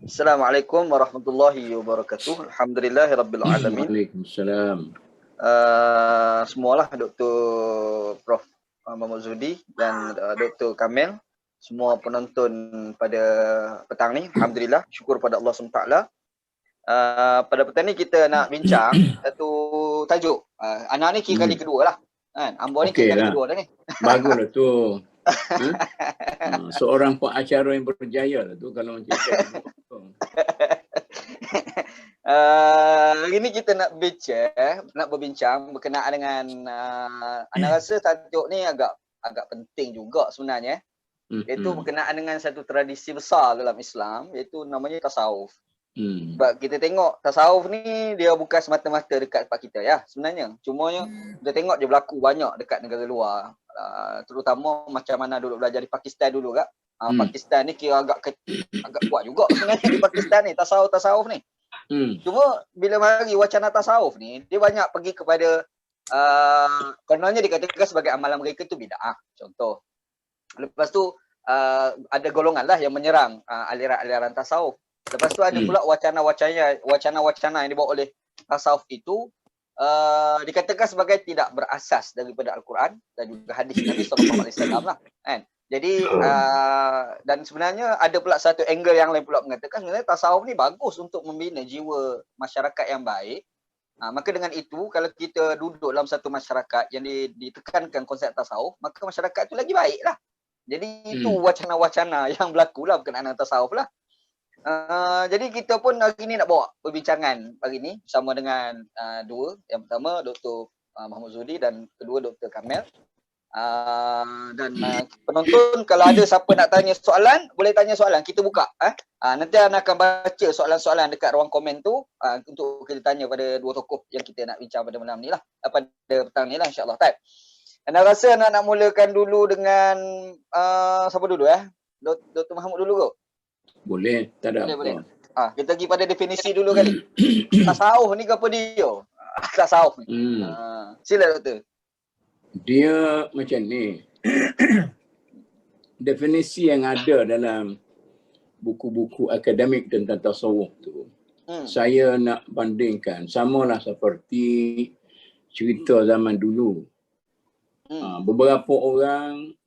Assalamualaikum warahmatullahi wabarakatuh. Alhamdulillahirabbil alamin. Waalaikumsalam. Semualah Dr. Prof Muhammad Zudi dan Dr. Kamil, semua penonton pada petang ni, alhamdulillah, syukur pada Allah SWT. Pada petang ni kita nak bincang satu tajuk. Ana ni kira kali kedua lah. Kan? Ambo ni kira kali kedua dah ni. Baguslah tu. Seorang pengacara yang berjaya lah tu kalau macam tu. Hari ni kita nak berbincang berkenaan dengan ana rasa tajuk ni agak penting juga sebenarnya. Iaitu berkenaan dengan satu tradisi besar dalam Islam, iaitu namanya tasawuf. Sebab kita tengok tasawuf ni dia bukan semata-mata dekat tempat kita ya sebenarnya. Cumanya kita tengok dia berlaku banyak dekat negara luar. Terutama macam mana dulu belajar di Pakistan dulu kak. Pakistan ni kira agak kuat juga sebenarnya di Pakistan ni tasawuf ni. Cuma bila mari wacana tasawuf ni dia banyak pergi kepada kononnya dikatakan sebagai amalan mereka tu bid'ah contoh. Lepas tu ada golongan lah yang menyerang aliran-aliran tasawuf. Lepas tu ada pula wacana-wacana yang dibawa oleh tasawuf itu dikatakan sebagai tidak berasas daripada Al-Quran dan juga hadis Nabi SAW lah kan. Jadi dan sebenarnya ada pula satu angle yang lain pula mengatakan sebenarnya tasawuf ni bagus untuk membina jiwa masyarakat yang baik. Maka dengan itu kalau kita duduk dalam satu masyarakat yang ditekankan konsep tasawuf, maka masyarakat tu lagi baik lah. Jadi itu wacana-wacana yang berlaku lah berkenaan dengan tasawuf lah. Jadi kita pun hari ni nak bawa perbincangan hari ni bersama dengan dua. Yang pertama Dr. Muhammad Zudi dan kedua Dr. Kamil. Dan penonton kalau ada siapa nak tanya soalan, boleh tanya soalan, kita buka. Nanti Ana akan baca soalan-soalan dekat ruang komen tu untuk kita tanya pada dua tokoh yang kita nak bincang pada malam ni lah, pada petang ni lah insyaAllah. Ana rasa nak mulakan dulu dengan siapa dulu Dr. Muhammad dulu ke? Boleh, tak ada boleh. Kita pergi pada definisi dulu kali. Tasawuf ni ke apa dia? Tasawuf ni. Sila doktor. Dia macam ni. Definisi yang ada dalam buku-buku akademik tentang tasawuf tu, saya nak bandingkan samalah seperti cerita zaman dulu. Beberapa orang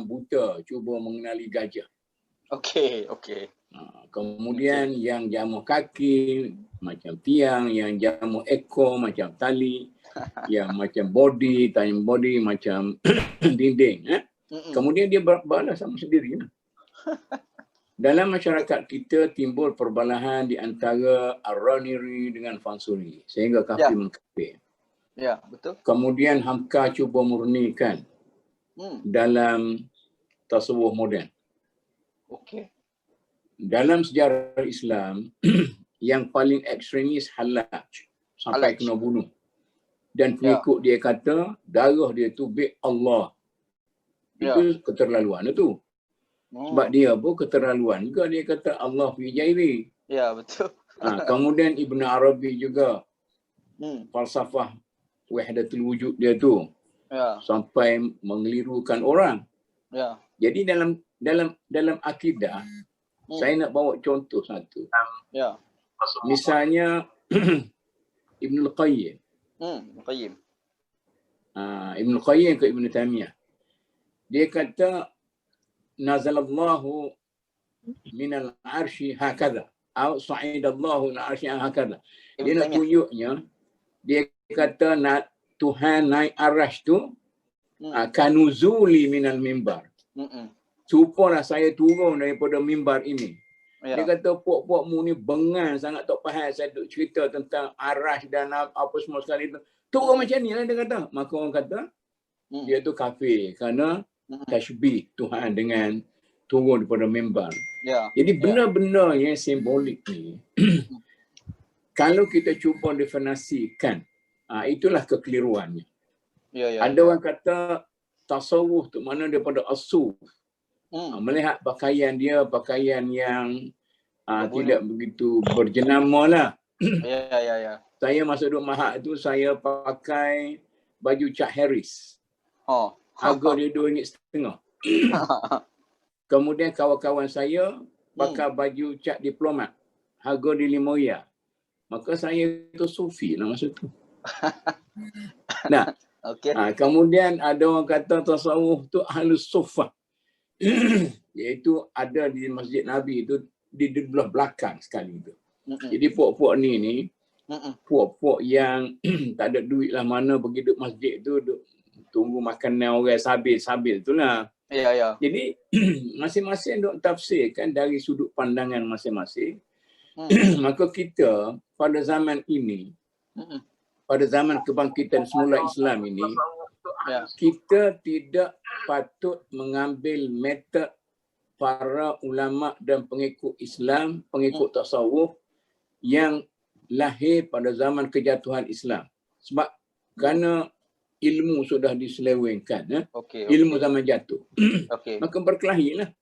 buta cuba mengenali gajah. Okey. Kemudian yang jamu kaki macam tiang, yang jamu ekor macam tali, yang macam body macam dinding. Kemudian dia berbalas sama sendiri. Dalam masyarakat kita timbul perbalahan di antara Ar-Raniri dengan Fansuri sehingga kafir mengkafir. Ya, betul. Kemudian Hamka cuba murnikan dalam tasawuf moden. Okey. Dalam sejarah Islam yang paling ekstremis Hallaj sampai kena bunuh. Dan pengikut dia kata darah dia tu bait Allah. Itu keterlaluan itu. Sebab dia pun keterlaluan juga, dia kata Allah fi jairi. Ya, betul. Kemudian Ibn Arabi juga falsafah wahdatul wujud dia tu sampai mengelirukan orang. Jadi dalam akidah saya nak bawa contoh satu. Misalnya Ibn Al-Qayyim. Ibn Al-Qayyim ke Ibn Taymiyah. Dia kata nazalallahu minal arsy hakadha atau sa'idallahu al arsy hakadha. Dia nak tunjuknya, dia kata Tuhan naik arasy tu kanuzuli minal mimbar. Supalah saya turun daripada mimbar ini. Dia kata puak-puakmu ni bengan sangat tak faham saya duk cerita tentang arasy dan apa semua sekali tu. Turun macam ni lah dia kata. Maka orang kata dia tu kafir kerana tashbih Tuhan dengan turun daripada mimbar. Jadi benda-benda yang simbolik ni kalau kita cuba definisikan, itulah kekeliruannya. Ada orang kata tasawuf tu mana daripada as-suf. Melihat pakaian dia, pakaian yang tidak begitu berjenama lah. Saya masa duduk Mahat tu, saya pakai baju Chuck Harris. Harga dia RM2.50. Kemudian kawan-kawan saya pakai baju cap diplomat, harga di RM5. Maka saya itu sufi lah masa tu. Nah, kemudian ada orang kata tasawuf tu ahlus suffah. Iaitu ada di Masjid Nabi itu di belah belakang sekali tu. Jadi puak-puak ni puak-puak yang tak ada duit lah, mana pergi duduk masjid tu duduk tunggu makanan orang sabil itulah. Ya. Jadi masing-masing duk tafsirkan dari sudut pandangan masing-masing. Maka kita pada zaman ini, pada zaman kebangkitan semula Islam ini, kita tidak patut mengambil metod para ulama dan pengikut Islam, pengikut tasawuf yang lahir pada zaman kejatuhan Islam. Sebab kerana ilmu sudah diselewengkan, ilmu zaman jatuh. Maka berkelahilah.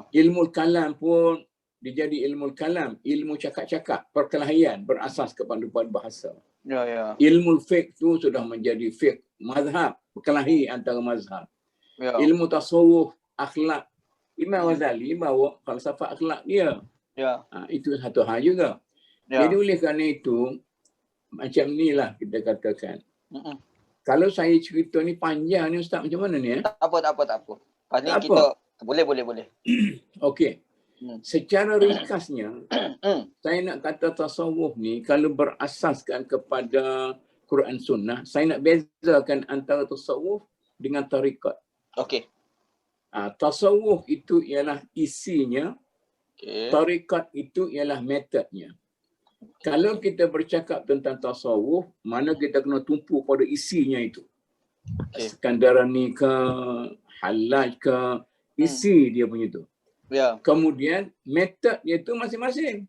Ilmu kalam pun dijadi ilmu kalam, ilmu cakap-cakap, perkelahian berasas kepada bahasa. Ilmu fiqh tu sudah menjadi fiqh mazhab, berkelahi antara mazhab. Ilmu tasawuf, akhlak, Imam Ghazali bawa falsafah akhlak dia. Itu satu hal juga. Jadi oleh kerana itu, macam inilah kita katakan. Kalau saya cerita ni panjang ni Ustaz, macam mana ni? Tak apa. Ni kita boleh. Okey. Secara ringkasnya, saya nak kata tasawuf ni kalau berasaskan kepada Quran Sunnah, saya nak bezakan antara tasawuf dengan tarikat. Tasawuf itu ialah isinya, tarikat itu ialah metodnya. Kalau kita bercakap tentang tasawuf, mana kita kena tumpu pada isinya itu. Skandarani ke, Hallaj ke, isi dia punya tu. Kemudian metod dia tu masing-masing.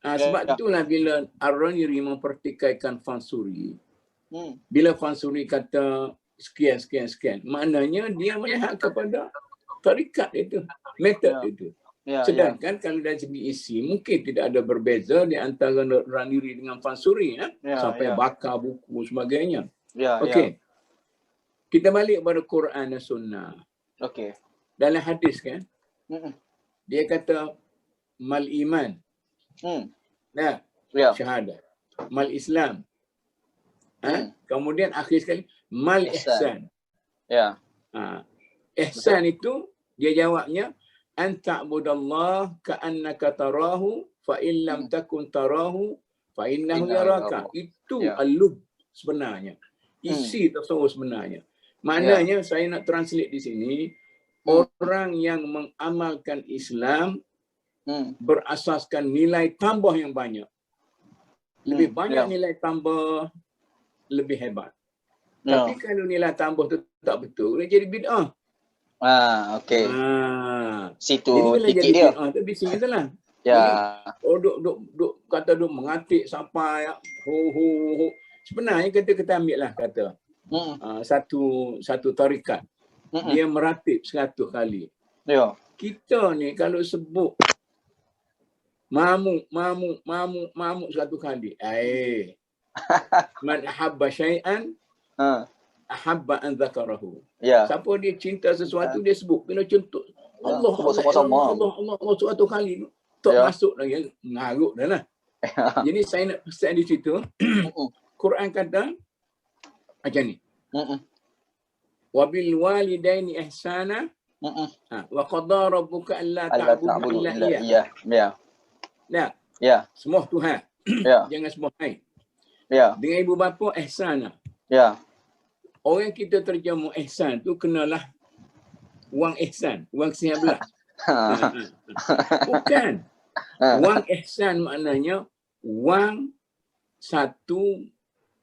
Sebab itulah bila Ar-Raniri mempertikaikan Fansuri, bila Fansuri kata sekian, maknanya dia melihat kepada tarikat itu, metod itu. Sedangkan kalau dari segi isi, mungkin tidak ada berbeza di antara Raniri dengan Fansuri, sampai bakar buku sebagainya. Okey. Kita balik pada Quran dan Sunnah. Dalam hadis kan, dia kata mal iman, syahadah, mal Islam, kemudian akhir sekali mal ihsan. Ihsan itu dia jawabnya an ta'budallah ka'annaka tarahu fa in lam takun tarahu fa innahu yaraka. Itu al-lub sebenarnya, isi tasawuf sebenarnya. Maknanya saya nak translate di sini, orang yang mengamalkan Islam berasaskan nilai tambah yang banyak. Lebih banyak nilai tambah, lebih hebat. Tapi kalau nilai tambah tu tak betul, dia jadi bid'ah. Situ jadi bila jadi dia. Bid'ah tu bising itulah. Duk kata duk mengatik sampai ho. Sebenarnya kita ambil lah kata satu tarikat. Dia meratib 100 kali. Kita ni kalau sebut mamuk 100 kali. Man ahabba syai'an ahabba an dzakarahu. Siapa dia cinta sesuatu dia sebut. Bila contoh Allah suatu kali tak masuk lagi, ngarut dah lah. Jadi saya nak pesan di situ, Quran kata macam ni. Wabil walidaini ihsana wa qada rabbuka alla ta'budu illa iyyah. Semua Tuhan. Jangan semua lain. Dengan ibu bapa ihsana. Orang kita terjemah ihsan tu kenalah wang ihsan, wang siap belah. Bukan. Wang ihsan maknanya wang satu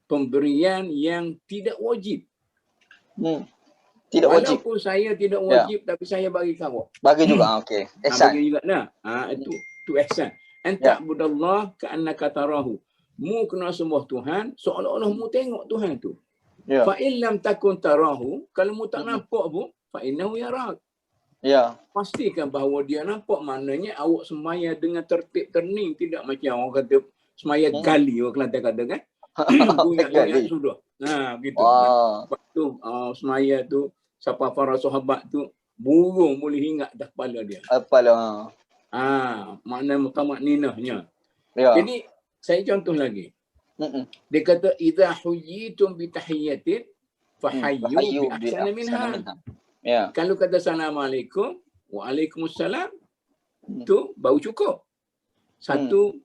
pemberian yang tidak wajib. Tidak wajib. Walaupun saya tidak wajib, tapi saya bagi kamu. Bagi juga, okey. Ihsan. Bagi juga nah. Itu ihsan. Anta budallah ka'annaka tarahu. Mu kena sembah Tuhan seolah-olah mu tengok Tuhan tu. Fa in lam takun tarahu, kalau mu tak nampak pun, fa innahu yarak. Pastikan bahawa dia nampak, maknanya awak semaya dengan tertib terning, tidak macam orang kata semaya gali, orang Kelantan kata kan. Bunyi sudah. Begitu. Sebab tu semaya tu siapa para sahabat tu burung boleh ingat dah kepala dia. Apalah. Makna mutamakninahnya. Ya. Jadi saya contoh lagi. Dia kata idza huyitum bi tahiyyatin fahayyu bi ahsana minha. Ya. Kalau kata assalamualaikum, waalaikumsalam, tu baru cukup. Satu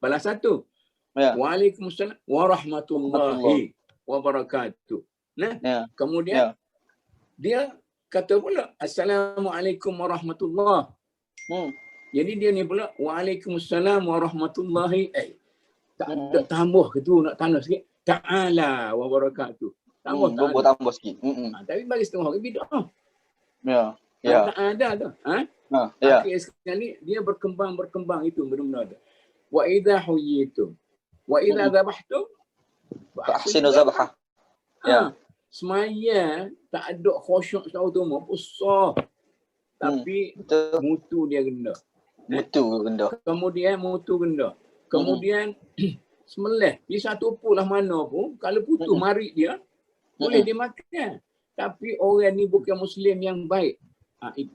balas satu. Ya. Waalaikumsalam warahmatullahi wabarakatuh. Nah, kemudian dia kata pula assalamualaikum warahmatullahi. Jadi dia ni pula waalaikumsalam warahmatullahi. Tak ada tambah ke tu, nak tambah sikit. Ta'ala wabarakatuh. Tambah sikit. Tapi bagi setengah orang bid'ah. Ya. Tak ada tu. Akhir sekali dia berkembang itu benar-benar ada. Wa idza huyitum wa idza dhabhtum ahsinu zabha. Ya. Semaya tak ada khusyuk tahu tu mau besar. Tapi mutu dia genda. Kemudian mutu genda. Kemudian sembelih di satu pulah mana pun kalau putus mari dia boleh dimakan. Tapi orang ni bukan Muslim yang baik.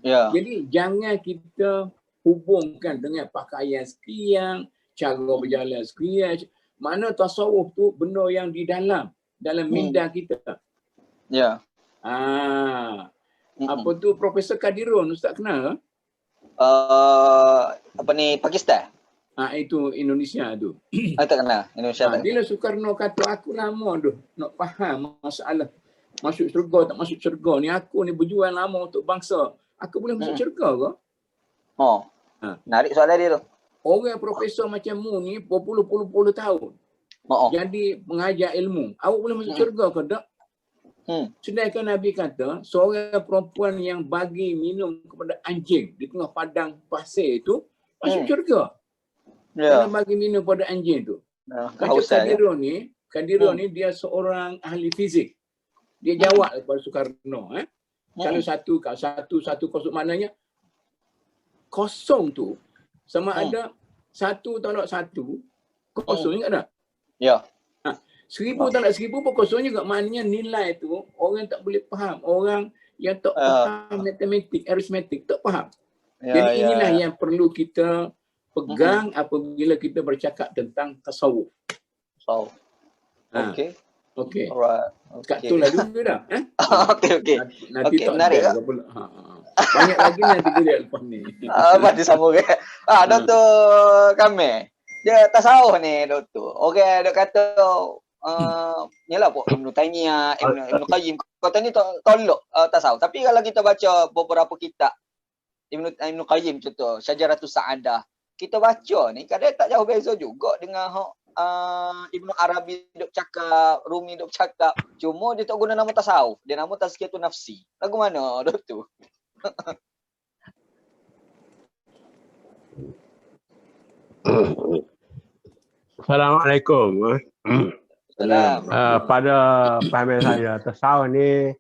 Jadi jangan kita hubungkan dengan pakaian sekian, cara berjalan sekian. Mana tasawuf tu benda yang di dalam minda kita. Ya. Apa tu Profesor Kadirun, Ustaz kenal? Pakistan? Itu Indonesia tu. Tak kenal. Indonesia tak. Bila Soekarno kata aku lama dah nak faham masalah masuk syurga tak masuk syurga ni, aku ni berjuang lama untuk bangsa. Aku boleh masuk syurga ke? Menarik soalan dia tu. Orang profesor macam mu ni berpuluh-puluh tahun. Jadi pengajar ilmu. Awak boleh masuk syurga ke tak? Sedangkan Nabi kata, seorang perempuan yang bagi minum kepada anjing di tengah padang pasir itu masuk syurga. Kalau bagi minum pada anjing tu. Macam Kadirun ni dia seorang ahli fizik. Dia jawab kepada Soekarno. Kalau satu kosong, maknanya kosong tu sama ada satu tolak satu, kosong juga tak? Ya. 1000 tolak 1000 pun kosong juga. Maknanya nilai tu orang tak boleh faham. Orang yang tak faham matematik, aritmetik tak faham. Jadi inilah yang perlu kita pegang apabila kita bercakap tentang tasawuf. Okey. Alright. Kat tu lah dulu dah. Okey. Nanti tak menarik. Banyak lagi nanti kita lihat lepas ni. Apa disambung ke? Dr. Kamil. Dia tasawuf ni, Dr. Orang dia kata yalah pun Ibn Taymiyah, Ibn Qayyim kata ni tolak tasawuf. Tapi kalau kita baca beberapa kitab Ibn Qayyim contoh Syajaratus Sa'adah, kita baca ni kadang tak jauh beza juga dengan Ibn Arabi duk cakap, Rumi duk cakap. Cuma dia tak guna nama tasawuf. Dia nama tazkiyatun nafsi. Lagu mana tu? Assalamualaikum. Salam. Pada pahaman saya, tasawuf ni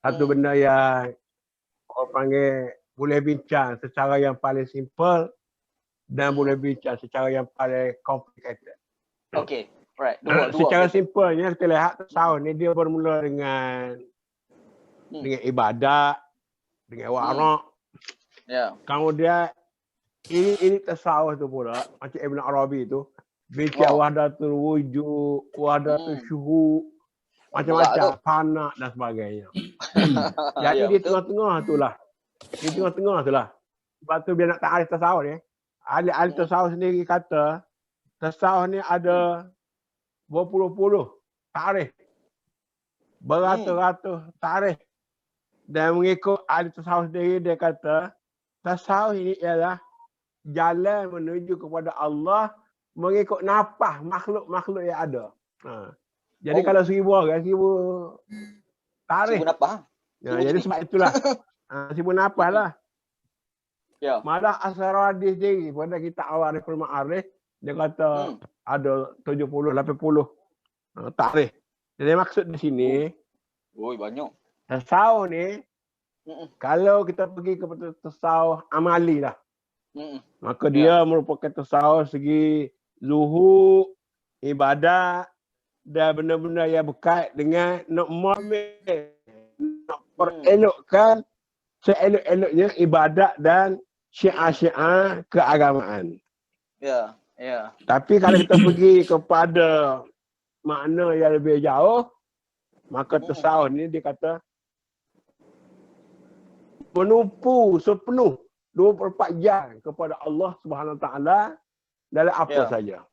satu benda yang orang panggil boleh bincang secara yang paling simple dan boleh bincang secara yang paling complicated. Okey, right. Secara simpelnya kita lihat tasawuf ni dia bermula dengan ibadat, dengan warak. Kemudian ini tasawuf tu pula macam Ibn Arabi tu bincang wahdatul wujud, wahdatul syuhud, macam-macam fana dan sebagainya. Jadi di tengah-tengah tu lah. Sebab tu bila nak ta'arif tasawuf ni, ahli tasawuf sendiri kata tasawuf ni ada berpuluh-puluh tarikh, beratus-ratus tarikh. Dan mengikut ahli tasawuf sendiri, dia kata tasawuf ini ialah jalan menuju kepada Allah mengikut nafas makhluk-makhluk yang ada. Jadi kalau 1000 orang, 1000 tarikh. 1000 nafas. Jadi sebab itulah 1000 nafas lah. Malah As-Saradi sendiri pada kitab Awariful Ma'arif, dia kata ada 70, 80 tarikh. Jadi maksud di sini, banyak. Tasawuf ni, kalau kita pergi kepada tasawuf amali lah, maka dia merupakan tasawuf segi zuhud, ibadat dan benda-benda yang berkait dengan nak muamil, nak perelokkan seelok-eloknya ibadat dan syiar-syiar keagamaan. Ya, ya. Tapi kalau kita pergi kepada makna yang lebih jauh, maka tasawuf ni dia kata menumpu sepenuh 24 jam kepada Allah Subhanahu Wa Taala dalam apa saja.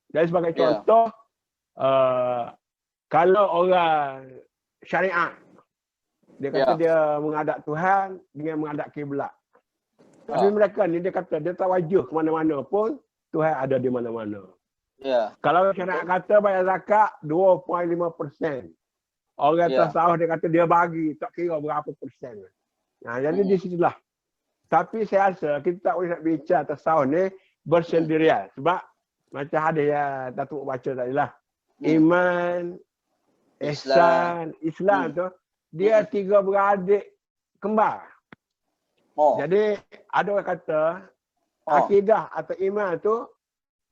Jadi sebagai contoh, kalau orang syariat, dia kata dia menghadap Tuhan dengan menghadap kiblat. Tapi mereka ni dia kata dia tawajuh ke mana-mana pun Tuhan ada di mana-mana. Kalau syariat kata bayar zakat 2.5%. Orang tasawuf dia kata dia bagi tak kira berapa persen. Nah, jadi di situlah. Tapi saya rasa kita tak boleh nak bincang tasawuf ni bersendirian. Sebab macam ada yang Datuk baca tadi lah. Iman, ihsan, Islam tu dia 3 beradik kembar. Jadi ada orang kata akidah atau iman tu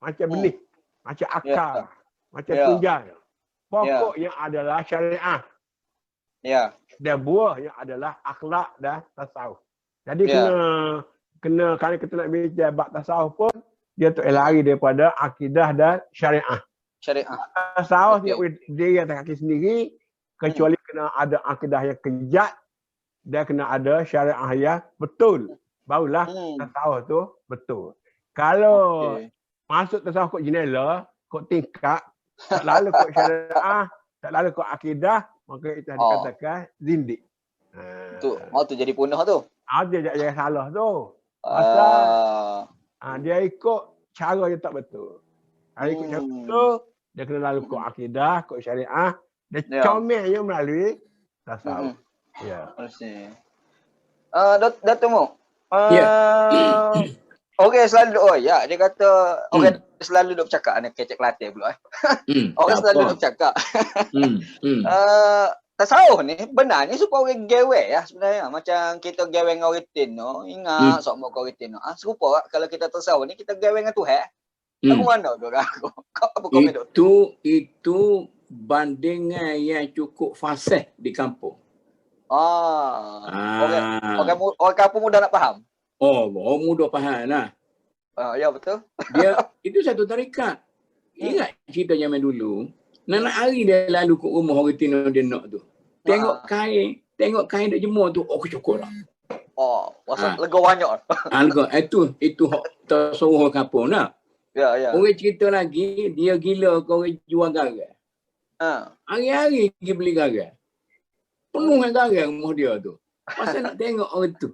macam benih, macam akar, macam tunjang. Pokoknya adalah syariah. Dan buahnya adalah akhlak dan tasawuf. Jadi kena kalau kita nak bincang bab tasawuf pun dia tak lari daripada akidah dan syariah. Tasawuf dia boleh diri atas kaki sendiri kecuali kena ada akidah yang kejat dan kena ada syariah yang betul. Barulah tasawuf tu betul. Kalau masuk tasawuf kot jenela, kot tingkat, tak lalu kot syariah, tak lalu kot akidah, maka itu dikatakan zindik. Tu jadi punah tu. Dia jangan salah tu. Pasal dia ikut cara yang tak betul. Dia ikut cara betul, dia kena lalu kot akidah, kot syariah, dia comelnya melalui tasawuf. Datuk Mu. Orang selalu dia kata orang selalu duk bercakap anak kecek Kelantan pula orang selalu duk bercakap. Tasawuf ni benar ni supaya orang gawe sebenarnya. Macam kita gawe dengan orang tino, ingat sok mau orang tino. Serupa kalau kita tasawuf ni kita gawe dengan Tuhan. Aku mana tu aku. Apa komen itu bandingan yang cukup fasih di kampung. Orang kampung mudah nak faham. Orang mudah faham lah. Ya betul. Dia itu satu tarikat. Ingat cerita zaman dulu. Nak hari dia lalu ke rumah orang Tino dia nak tu. Tengok kain dia jemur tu, cukup lah. Pasal lega banyak. Lega. Itu hak tasawuf kampung lah. Orang cerita lagi, dia gila ke orang jual garam. Hari-hari pergi beli garam. Penuh dengan garam rumah dia tu. Pasal nak tengok orang tu.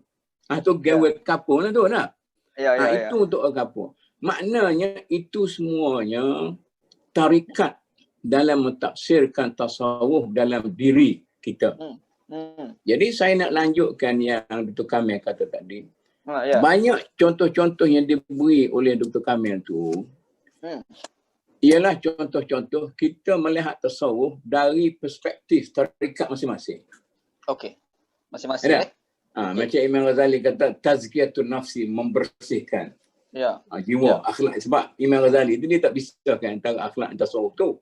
Tu gawe kampung lah tu nak. Itu untuk orang kampung. Maknanya itu semuanya tarikat dalam mentafsirkan tasawuf dalam diri kita. Jadi saya nak lanjutkan yang Dr. Kamil kata tadi. Banyak contoh-contoh yang diberi oleh Dr. Kamil tu ialah contoh-contoh kita melihat tasawuf dari perspektif tarikat masing-masing. Masing-masing. Macam Imam Ghazali kata tazkiyatun nafsi, membersihkan jiwa, akhlak. Sebab Imam Ghazali itu dia tak pisahkan antara akhlak dan tasawuf tu.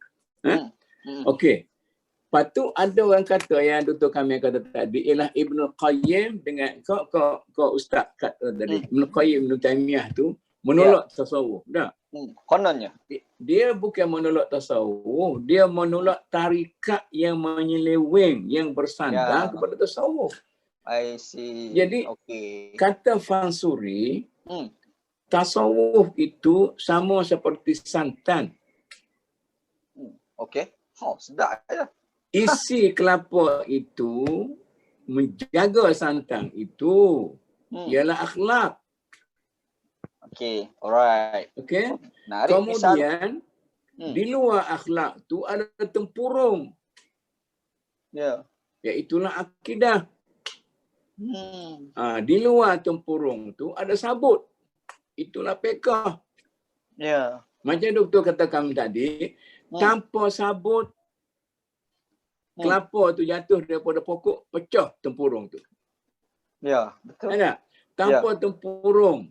Lepas tu ada orang kata yang Dr. Kamil kata tadi ialah Ibn Qayyim dengan kau ustaz kata tadi Ibn Qayyim Ibn Taimiyah tu menolak tasawuf. Kononnya dia bukan menolak tasawuf, dia menolak tarikat yang menyeleweng, yang bersandar kepada tasawuf. I see. Jadi kata Fansuri, tasawuf itu sama seperti santan. Sedap ya. Isi kelapa itu menjaga santan itu ialah akhlak. Alright. Kemudian di luar akhlak tu ada tempurung. Iaitulah akidah. Di luar tempurung tu ada sabut. Itulah pekah. Macam doktor katakan tadi, tanpa sabut kelapa tu jatuh daripada pokok, pecah tempurung tu. Betul. Tanpa tempurung,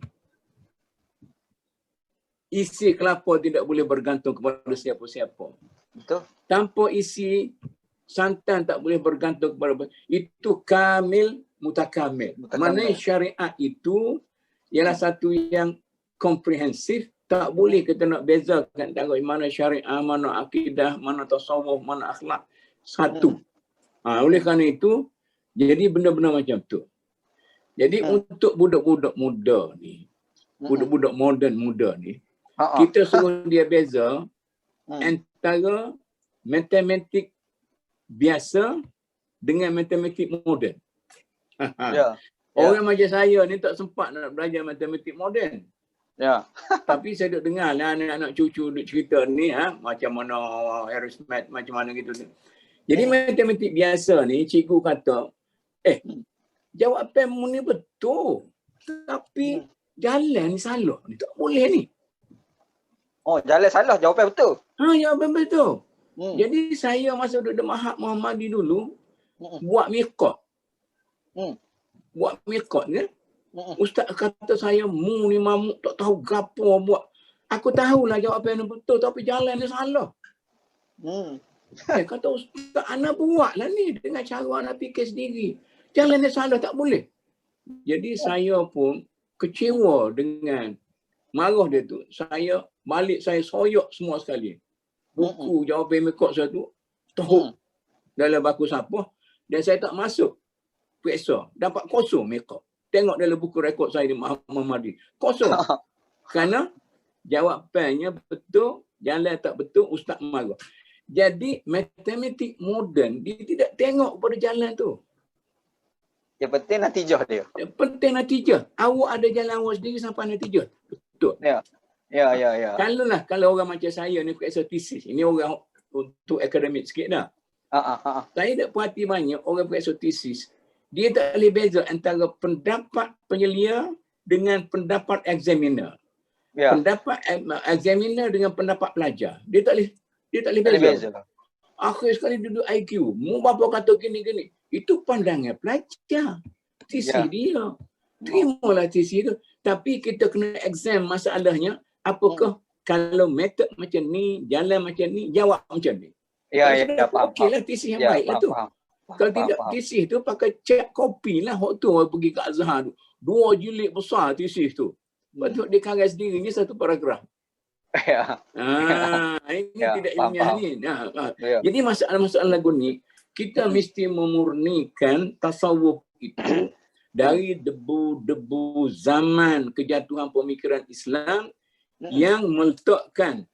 isi kelapa tidak boleh bergantung kepada siapa-siapa. Betul. Tanpa isi santan tak boleh bergantung kepada itu kamil mutakamil. Maknanya syariat itu ialah satu yang komprehensif. Tak boleh kita nak bezakan antara mana syariah, mana akidah, mana tasawuf, mana akhlak. Satu. Oleh kerana itu, jadi benda-benda macam tu. Jadi untuk budak-budak muda ni, budak-budak moden muda ni, kita suruh dia beza antara matematik biasa dengan matematik moden. Orang macam saya ni tak sempat nak belajar matematik moden. Tapi saya duk dengar lah anak-anak cucu duk cerita ni, macam mana arithmetic, macam mana gitu. Jadi matematik biasa ni, cikgu kata, jawapan mu ni betul. Tapi jalan ni salah. Ni tak boleh ni. Oh, jalan salah, jawapan betul. Jawapan betul. Jadi saya masa duduk Mahad Muhammadi dulu, buat miqat. Buat miqat ni, ustaz kata saya, mu ni mamuk tak tahu gapo buat. Aku tahulah jawapan yang betul tapi jalan dia salah. Kata ustaz, ana buatlah ni dengan cara ana fikir sendiri. Jalan dia salah, tak boleh. Jadi saya pun kecewa dengan marah dia tu. Saya balik, saya soyok semua sekali. Buku jawapan mikot saya tu teruk dalam baku sampah dan saya tak masuk periksa. Dapat kosong mikot. Tengok dalam buku rekod saya di Muhammadi. Kosong. Kerana jawapannya betul, jalan tak betul, ustaz marah. Jadi matematik moden, dia tidak tengok pada jalan tu. Yang penting natijah dia. Yang penting natijah. Awak ada jalan awak sendiri sampai natijah. Betul. Ya. Kalau orang macam saya ni periksa tesis. Ini orang untuk akademik sikit dah. Saya tak perhati banyak orang periksa tesis. Dia tak boleh beza antara pendapat penyelia dengan pendapat examiner. Pendapat examiner dengan pendapat pelajar. Dia tak boleh beza. Akhir sekali duduk IQ. Mu bapa kata gini-gini. Itu pandangan pelajar. Tesis dia. Terimalah tesis dia. Tapi kita kena exam masalahnya. Apakah kalau metod macam ni, jalan macam ni, jawab macam ni. Faham. Okeylah tesis yang baik lah tu. Kalau tidak tesis tu pakai cek kopi lah. Waktu orang pergi ke Azhar tu. 2 jilid besar tesis tu. Lepas tu dia karang sendiri satu paragraf. Ini tidak ilmiah ni. Jadi masalah lagu ni, kita mesti memurnikan tasawuf itu dari debu-debu zaman kejatuhan pemikiran Islam yang meletakkan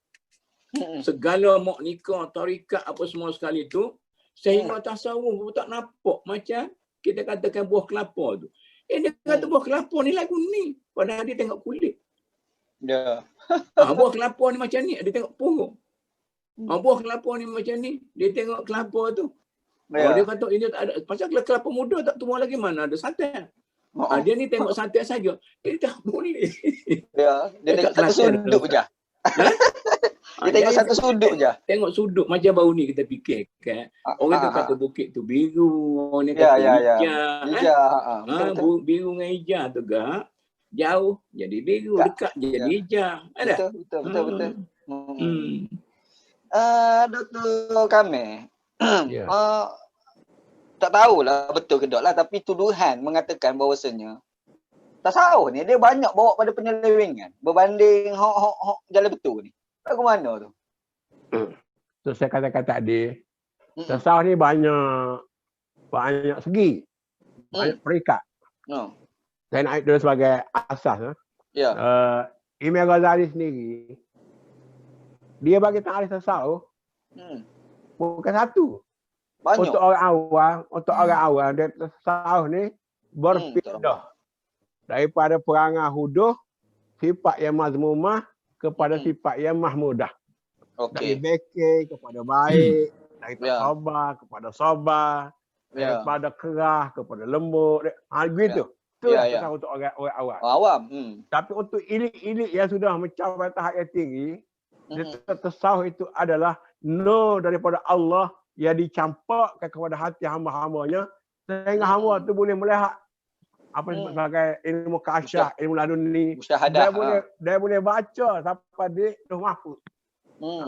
segala muknikah, tarikat apa semua sekali tu sehingga tasawuf tak nampak macam kita katakan buah kelapa tu. Dia kata buah kelapa ni lagu ni. Padahal dia tengok kulit. Buah kelapa ni macam ni, dia tengok punggung. Buah kelapa ni macam ni, dia tengok kelapa tu. Dia kata ini tak ada. Pasal kelapa muda tak tumbuh lagi, mana ada santan. Dia ni tengok santan saja. Dia tak boleh. Dia tengok satu sudut je. Dia tengok satu sudut je. Tengok sudut macam baru ni kita fikir kan. Orang tu kata bukit tu biru, orang ni kata hijau. Biru dengan hijau tu gak. Jauh jadi biru, dekat jadi hijau. Ada? Betul. Dr. Kamil. Tak tahulah betul ke tak lah, tapi tuduhan mengatakan bahawasanya tasawuf ni dia banyak bawa pada penyelewengan berbanding hok jalan betul ni. Ke mana tu? So saya katakan tadi, tasawuf ni banyak segi. Banyak peringkat. Saya nak dulu sebagai asas. Imam Ghazali sendiri, dia bagi ta'arif tasawuf bukan satu. Banyak. Untuk orang awam, dia tasawuf ni berpindah daripada perangai huduh, sifat yang mazmumah kepada sifat yang mahmudah. Dari bekir kepada baik, dari sabar kepada sabar, daripada kerah kepada lembut. Begitu. Itulah tasawuf untuk orang awam. Tapi untuk elit-elit yang sudah mencapai tahap yang tinggi, tasawuf itu adalah nur daripada Allah yang dicampakkan kepada hati hamba-hambanya sehingga hamba tu boleh melihat apa disebut sebagai ilmu kasyaf, ilmu laduni. Dia boleh baca sampai di Lauh Mahfuz.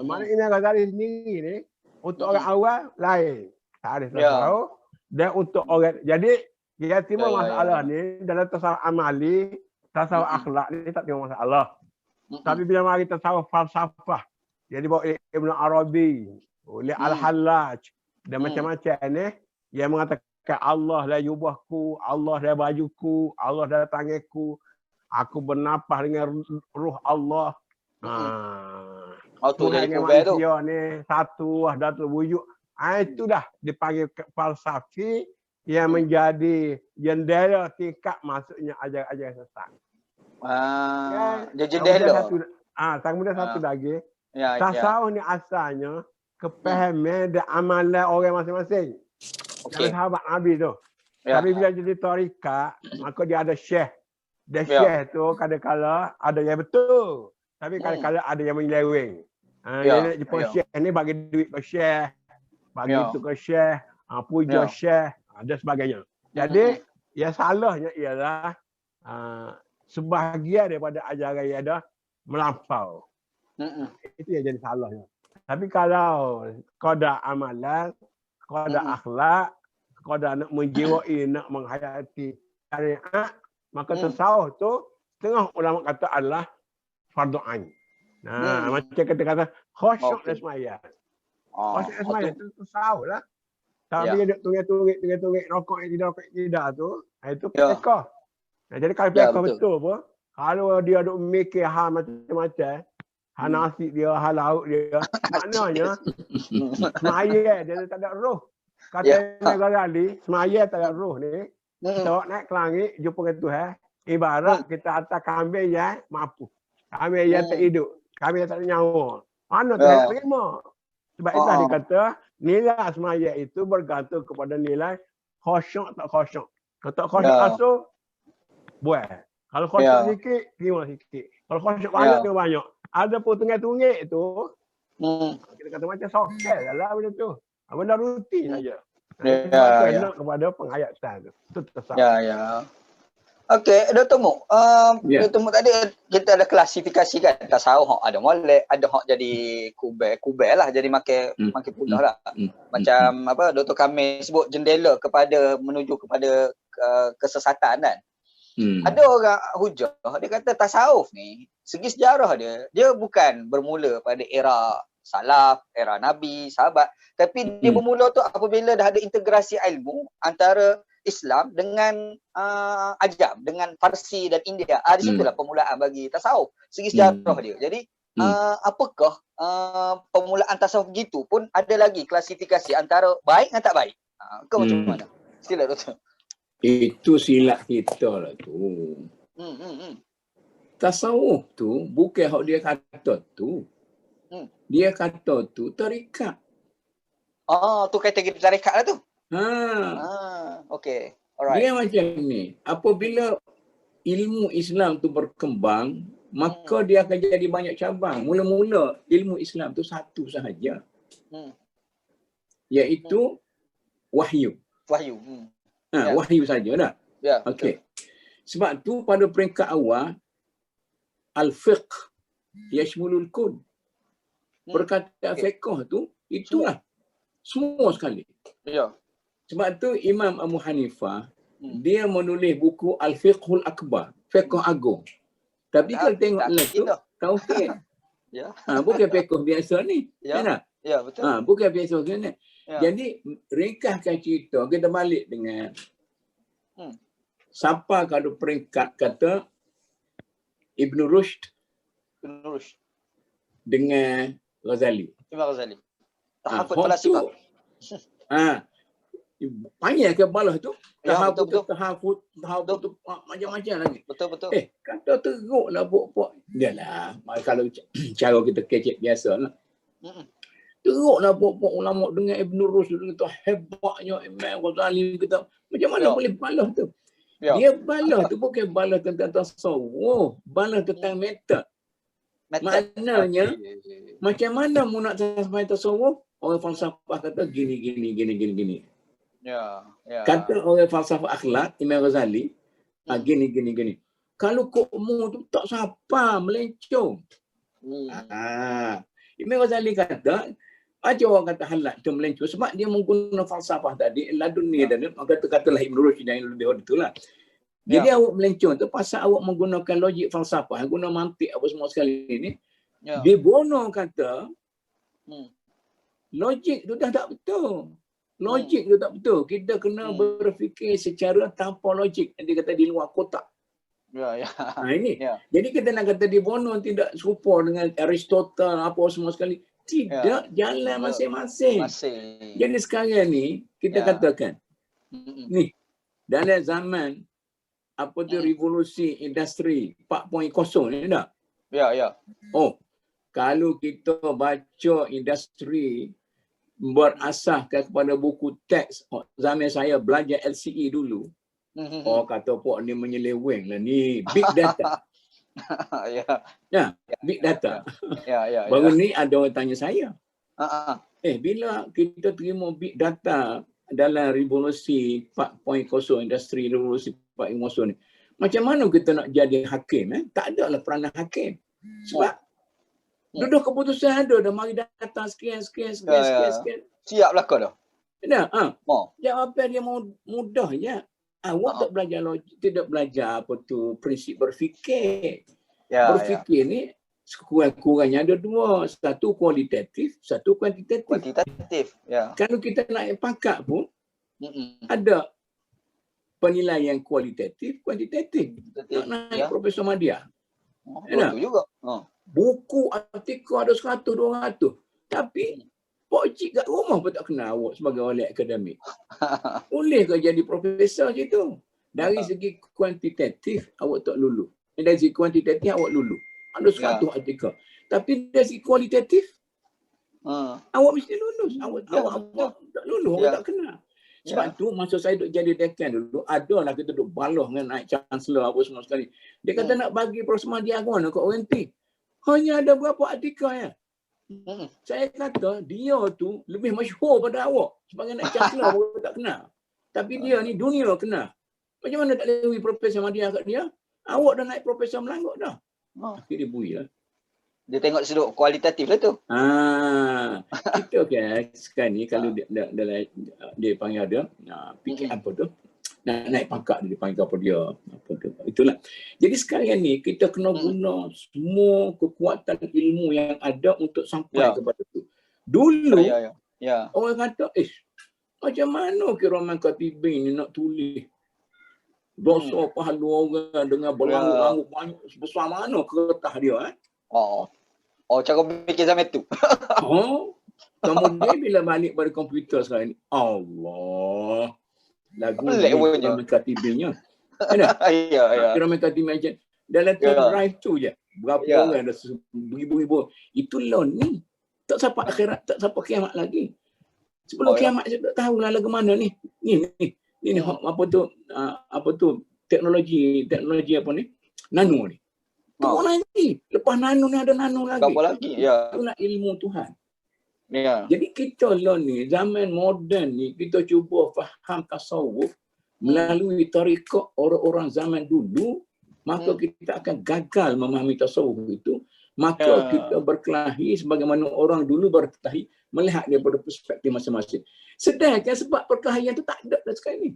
Mana Imam Ghazali sendiri ni untuk orang awam lain. Tak ada tasawuf. Dan untuk orang, jadi Dia timbul masalah ni dalam tasawuf amali, tasawuf akhlak ni tak timbul masalah. Tapi bila mari tasawuf falsafah, dia dibawa oleh Ibn Arabi, oleh Al-Hallaj dan macam-macam ni, dia mengatakan Allah dah jubahku, Allah dah bajuku, Allah dah tanganku, aku bernafas dengan ruh Allah. Tu jadi dengan kubel tu. manusia ni satu wahdatul wujud. Itu dah dipanggil falsafi yang menjadi jendela tingkat masuknya ajaran-ajaran sesat. Dia jendela. Kemudian satu lagi. Tasawuf ni asalnya kepahaman dan amalan orang masing-masing. Kalau sahabat Nabi tu. Tapi bila jadi tarikat, maka dia ada syekh. Dan syekh tu kadang-kadang ada yang betul. Tapi kadang-kadang ada yang menyeleweng. Dia nak jumpa syekh ni bagi duit ke syekh. Bagi itu ke syekh. Puja syekh. Dan sebagainya. Jadi, yang salahnya ialah sebahagian daripada ajaran yang ada melampau. Itu yang jadi salahnya. Tapi kalau kau dah amalan, kau dah akhlak, kau dah nak menjiwai, nak menghayati syariat, maka tasawuf tu setengah ulama kata adalah fardu ain. Macam kita kata khusyuk dan sembahyang. Khusyuk dan sembahyang itu tasawuf lah. Tapi dia tunggu-tunggu rokok yang tidak tu, itu fiqh. Jadi kalau fiqh betul pun, kalau dia duk mikir hal macam-macam, hal nasi dia, hal lauk dia, maknanya semaya dia tak ada roh. Kata Ghazali, semaya tak ada roh ni, kita naik ke langit, jumpa dengan Tuhan, ibarat kita atas kambing yang mampu. Kambing yang tak hidup, kambing yang tak ada nyawa. Mana Tuhan nak terima? Sebab itulah dia kata, nilai semaya itu bergantung kepada nilai khusyuk tak khusyuk. Kalau tak khusyuk asal, buat. Kalau khusyuk sikit, terima sikit. Kalau khusyuk banyak, terima banyak. Ada pun tunggik-tunggik tu, kita kata macam sokel lah benda tu. Benda rutin saja. Kena kepada penghayatan tu. Itu tasawuf. Okey, Dr. Muk. Dr. Muk tadi kita ada klasifikasikan tasawuf. Ada molek, ada hak jadi kubel lah, jadi makin putih lah. Macam apa Dr. Kamil sebut jendela menuju kepada kesesatan kan. Ada orang hujah, dia kata tasawuf ni segi sejarah dia bukan bermula pada era salaf, era Nabi, sahabat, tapi dia bermula tu apabila dah ada integrasi ilmu antara Islam dengan Ajam, dengan Farsi dan India. Di situlah permulaan bagi tasawuf, segi sejarah dia. Jadi apakah permulaan tasawuf begitu pun ada lagi klasifikasi antara baik dan tak baik. Kau macam mana? Sila Doktor. Itu silap kita lah tu. Tasawuf tu bukan hak dia kata tu. Dia kata tu tarikat. Tu kategori tarikat lah tu. Okey. Alright. Dia macam ni. Apabila ilmu Islam tu berkembang, maka dia akan jadi banyak cabang. Mula-mula ilmu Islam tu satu sahaja. Iaitu wahyu. Wahyu saja dah. Okey. Sebab tu pada peringkat awal al-fiqh yashmulul kun. Perkataan fiqh tu itulah semua sekali. Sebab tu Imam Abu Hanifah dia menulis buku Al-Fiqhul Akbar, fiqh agung. Tapi kalau tengok tu tauhid. Bukan fiqh biasa ni. Betul. Bukan biasa ni. Jadi ringkaskan cerita, kita balik dengan siapa kalau peringkat kata Ibn Rushd dengan Ghazali. Tahafut falsafah. Panjang ke balas tu? Tahafut macam-macam lagi. Betul. Kata teruklah pok-pok. Yalah, kalau cara kita kecek biasalah. Teruklah pok-pok ulama dengan Ibn Rushd kata hebatnya Imam Ghazali kata. Macam mana boleh balas tu? Dia balas tu bukan balas tentang tasawuf, balas tentang method. Maknanya macam mana mu nak sampai tasawuf? Orang falsafah kata gini. Kata orang falsafah akhlak Imam Ghazali gini. Kalau kok mu tu tak siapa melencong. Imam Ghazali kata Aja orang kata halal itu melencur sebab dia menggunakan falsafah tadi laduni dan kata-katalah Ibn Rushd yang lebih itulah. Jadi awak melencur tu pasal awak menggunakan logik falsafah, guna mantik apa semua sekali ni. Di Bono kata logik tu dah tak betul. Logik tu tak betul. Kita kena berfikir secara tanpa logik. Dia kata di luar kotak. Ini. Jadi kita nak kata di Bono tidak serupa dengan Aristotle apa semua sekali. Tidak, jalan masing-masing. Jadi sekarang ni kita katakan ni dalam zaman apa tu revolusi industri 4.0 ni tak? Oh, kalau kita baca industri berasaskan kepada buku teks zaman saya belajar LCE dulu. Oh kata pok ni menyeleweng lah ni big data. Big data. Baru ni ada orang tanya saya. Bila kita terima big data dalam revolusi 4.0 industri revolusi 4.0 ni, macam mana kita nak jadi hakim? Tak ada lah peranan hakim. Sebab duduk keputusan ada dah mari data sekian. Siap lah kau dah. Jawapan dia mudah je. Awak tak belajar logik, tidak belajar apa tu prinsip berfikir. Berfikir ni sekurang-kurangnya ada dua. Satu kualitatif, satu kuantitatif. Kalau kita naik pangkat pun, ada penilaian kualitatif, kuantitatif. Tak naik Profesor Madya. Betul juga. Buku, artikel ada 100, 200. Tapi Pak Cik kat rumah pun tak kenal awak sebagai ahli akademik. Boleh ke jadi profesor situ? Dari segi kuantitatif, awak tak lulu. Dari segi kuantitatif, awak lulu. Ada 100 artikel. Tapi dari segi kualitatif, awak mesti lulus. Awak tak lulus, awak tak kenal. Sebab tu, masa saya duduk jadi dekan dulu, adalah kita duduk baloh dengan naik chancellor apa semua sekali. Dia kata nak bagi Profesor Madya mana kat ONT. Hanya ada berapa artikel ya? Saya kata dia tu lebih masyhur pada awak sebagai naik chancellor awak tak kenal. Tapi dia ni dunia kenal. Macam mana tak lewi Profesor Madya kat dia? Awak dah naik Profesor Melanggut dah. Akhirnya bui lah. Dia tengok sudut kualitatif lah tu. Kita sekarang ni kalau dia panggil ada fikir apa tu? Nak naik pangkat dia panggil apa dia. Apa tu. Itulah. Jadi sekarang ni kita kena guna semua kekuatan ilmu yang ada untuk sampai kepada tu. Dulu orang kata, macam mana Kiraman Katibin ni nak tulis dosa pahala orang dengan berlangut-langut banyak sebesar mana kertas dia cara fikir zaman tu. Kemudian bila balik pada komputer sekarang ni, Allah lagu Kiraman Katibinnya. Kiraman Katibin macam dalam drive tu je berapa orang dah beribu-ribu. Itu loan ni tak sampai akhirat, tak sampai kiamat lagi. Sebelum kiamat saya tak tahulah lagu mana ni. Ni apa tu teknologi apa ni? Nano ni. Tunggu lagi. Lepas nano ni ada nano lagi. Apa lagi? Itulah ilmu Tuhan. Jadi kita lah ni zaman moden ni kita cuba faham tasawuf melalui tarikat orang-orang zaman dulu, maka kita akan gagal memahami tasawuf itu. Maka kita berkelahi sebagaimana orang dulu berkelahi melihat daripada perspektif masing-masing. Sedangkan sebab perkelahian itu tak ada sekarang ni.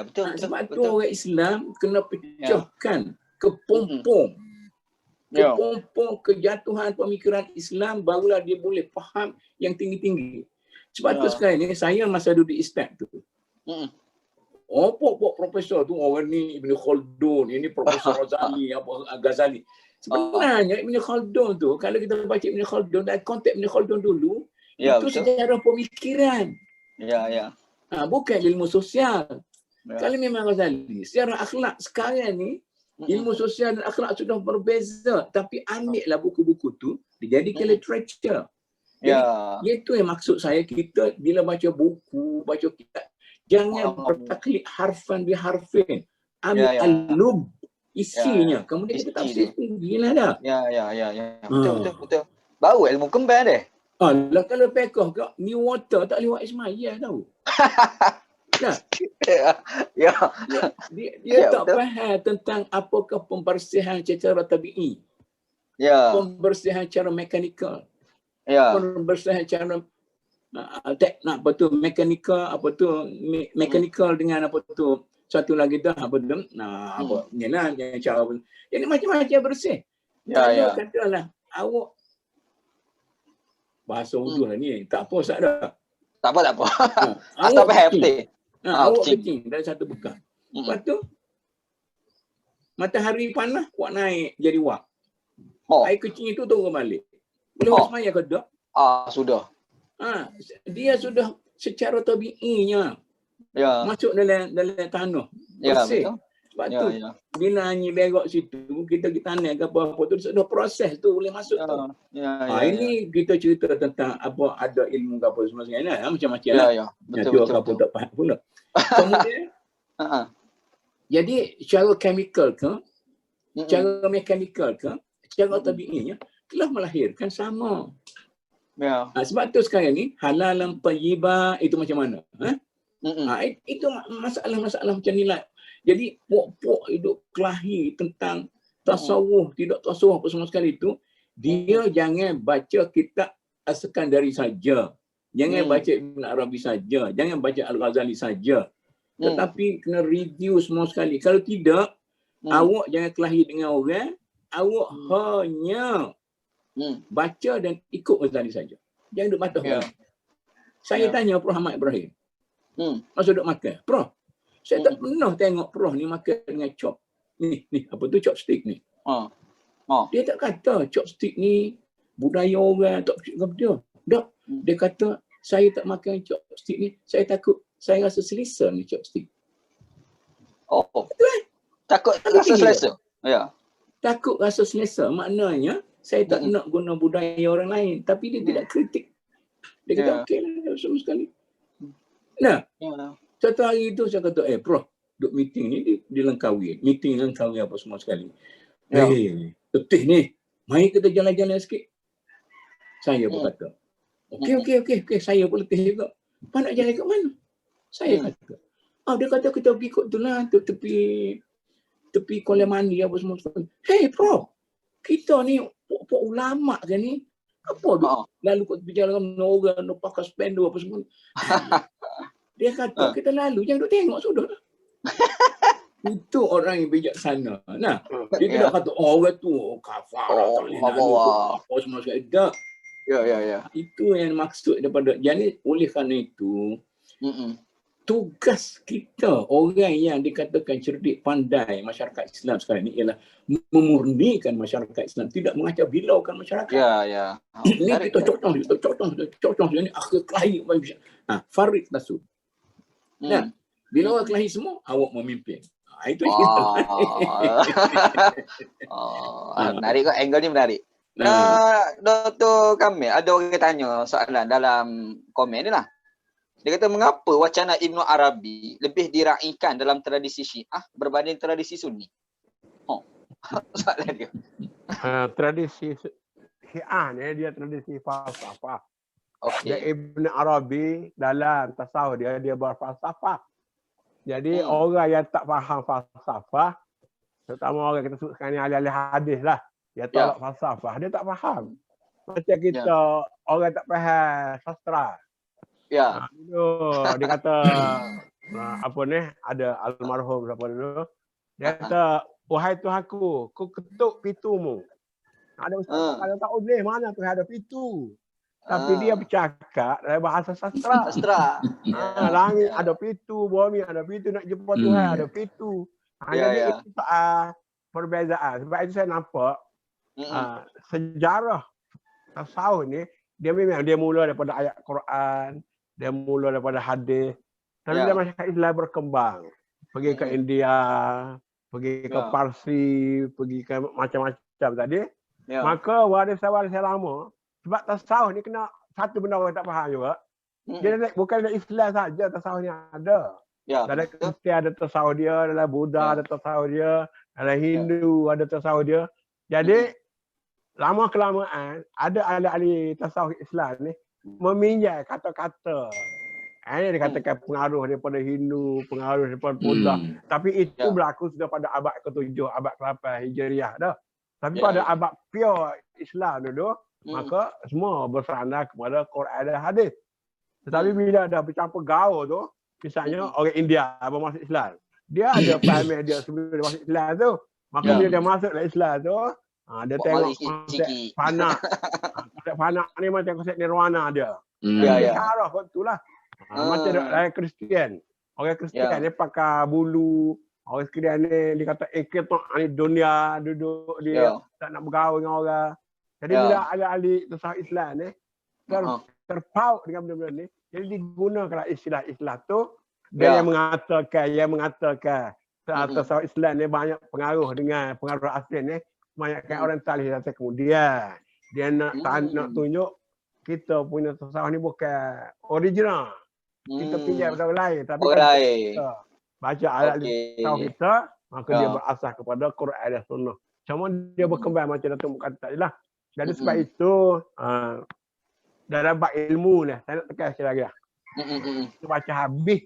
Betul. Sebab tu orang Islam kena pecahkan kepompong. Kepompong kejatuhan pemikiran Islam, barulah dia boleh faham yang tinggi-tinggi. Sebab tu sekarang ni saya masa duduk di ISTAB tu. Pok profesor tu orang ni Ibn Khaldun, ini Profesor Razali, Ghazali. Sebenarnya Ibn Khaldun tu, kalau kita baca Ibn Khaldun, dan konteks Ibn Khaldun dulu, itu sejarah pemikiran. Bukan ilmu sosial. Kalau memang Ghazali, secara akhlak sekarang ni, ilmu sosial dan akhlak sudah berbeza. Tapi ambillah buku-buku tu, dijadikan literature. Itu yang maksud saya, kita bila baca buku, baca kitab, jangan bertaklid harfan biharfin. Ambil al-lub, isinya. Kemudian kita tafsir sendirilah dah. Betul. Baru ilmu kembang deh. Lah kalau pekoh kat New Water tak lewat Ismail tahu. Dia tak faham tentang apakah pembersihan secara tabi'i. Pembersihan secara mekanikal. Ya. Bersih cara apa tu mekanikal dengan apa tu satu lagi dah apa tu apa ni lah yang cara jadi macam-macam bersih. Kalau katalah awak bahasa Urdu lah ni tak apa tak ada. Tak apa. Asal faham betul. Awak kecil dari satu bekas. Lepas tu matahari panas kuat naik jadi wak. Air kecil itu turun balik. Boleh semaya ke tak? Sudah. Dia sudah secara tabiinya masuk dalam tanah. Bersih. Sebab tu bila hanya berok situ, kita tanam ke apa-apa tu sudah proses tu boleh masuk tu. Ini kita cerita tentang apa ada ilmu ke apa semua sekali macam-macam lah. Betul. Apa tak faham pula. Kemudian jadi secara chemical ke, cara mekanikal ke, secara tabiinya telah melahirkan sama. Sebab tu sekarang ni halal tayyibah itu macam mana? Itu masalah-masalah macam ni lah. Jadi pok-pok hidup kelahi tentang tasawuf, tidak tasawuf apa semua sekali itu, dia jangan baca kitab As-Sekandari saja. Jangan baca Ibn Arabi saja. Jangan baca Al-Ghazali saja. Tetapi kena review semua sekali. Kalau tidak, awak jangan kelahi dengan orang, awak hanya baca dan ikut Ghazali saja. Jangan duduk matah orang. Saya tanya Prof Ahmad Ibrahim. Masa duduk makan. Prof, saya tak pernah tengok Prof ni makan dengan chop. Ni apa tu chopstick ni. Dia tak kata chopstick ni budaya orang tak kata dia. Tak. Dia kata saya tak makan chopstick ni, saya takut saya rasa selesa ni chopstick. Betul. Takut rasa selesa. Ya. Takut rasa selesa maknanya saya tak nak guna budaya orang lain, tapi dia tidak kritik. Dia kata okey lah sama sekali. Nah, satu hari itu saya kata, Prof, duk meeting ni di Langkawi. Meeting Langkawi apa semua sekali. Letih ni, mari kita jalan-jalan sikit. Saya pun kata, okey, saya pun letih juga. Apa nak jalan kat mana? Saya kata, dia kata kita pergi kot tu lah, tepi kolam mandi apa semua sekali. Hey Prof, kita ni pok ulama kan ni, apa lalu kot berjalan dengan orang nak pakai spanduk apa semua. Dia kata kita lalu jangan duk tengok sudah. Itu orang yang bijaksana. Nah, dia tidak kata orang tu kafar apa semua sekali. Tak. Ya. Itu yang maksud daripada. Jadi oleh kerana itu tugas kita orang yang dikatakan cerdik pandai masyarakat Islam sekarang ini ialah memurnikan masyarakat Islam, tidak mengacau bilaukan masyarakat. Ya. Ini kita cotong ini akhir kelahi. Farid Tasud. Nah, bila awak kelahi semua, awak memimpin. Itu kita. Menarik kok, angle ni menarik. Dr. Kamil, ada orang tanya soalan dalam komen ni lah. Dia kata, mengapa wacana Ibn Arabi lebih diraikan dalam tradisi Syiah berbanding tradisi Sunni? Soalan dia. Tradisi Syiah ni dia tradisi falsafah. Okay. Ibn Arabi dalam tasawuf dia berfalsafah. Jadi orang yang tak faham falsafah, terutama orang kita sebut sekarang ni ahli-ahli hadis lah, dia tolak falsafah, dia tak faham. Macam kita orang tak faham sastra. Dia kata apa ni, ada almarhum siapa dulu, dia kata, wahai Tuhanku, ku ketuk pintumu. Ada ustaz kalau tak boleh mana tu ada pintu. Tapi dia bercakap dalam bahasa sastra. Langit ada pintu, bumi ada pintu, nak jumpa Tuhan ada pintu. Jadi itu perbezaan. Sebab itu saya nampak sejarah tasawuf ni, dia memang dia mula daripada ayat Quran, dia mula daripada hadis. Tapi bila masyarakat Islam berkembang, pergi ke India, pergi ke Parsi, pergi ke macam-macam tadi, maka waris-waris lama, sebab tasawuf ni kena satu benda orang tak faham juga. Dia bukan dalam Islam saja tasawuf ni ada. Dalam Kristian ada tasawuf dia, dalam Buddha ada tasawuf dia, dalam Hindu ada tasawuf dia. Jadi lama kelamaan ada ahli-ahli tasawuf Islam ni meminjai kata-kata. Ini dikatakan pengaruh daripada Hindu, pengaruh daripada Buddha. Tapi itu berlaku sudah pada abad ke-7, abad ke-8 Hijriah dah. Tapi pada abad pure Islam dulu, maka semua bersandar kepada Quran dan hadis. Tetapi bila dah bercampur gaul tu, misalnya orang India bermasuk Islam, dia ada faham dia sebelum dia masuk Islam tu. Maka bila dia masuk dalam Islam tu, dia tengok konsep fana. Konsep fana ni macam konsep nirwana dia. Dia cara kot itulah. Macam dalam Kristian. Orang Kristian dia pakai bulu. Orang Kristian ni dia kata kita ni dunia duduk dia tak nak bergaul dengan orang. Jadi bila ada ahli tasawuf Islam ni terpaut dengan benda-benda ni, jadi digunakanlah istilah-istilah tu. Dia yang mengatakan tasawuf Islam ni banyak pengaruh dengan pengaruh asing ni, banyakkan orientalis datang kemudian. Dia nak tunjuk kita punya tasawuf ni bukan original. Kita pinjam dari orang lain, tapi kita baca ayat tasawuf kita, maka dia berasas kepada Quran dan Sunnah. Cuma dia berkembang macam Datuk Muhammad kata tadi lah. Jadi sebab itu dalam bab ilmu ni, saya nak tekan sekali lagi lah. Kita baca habis,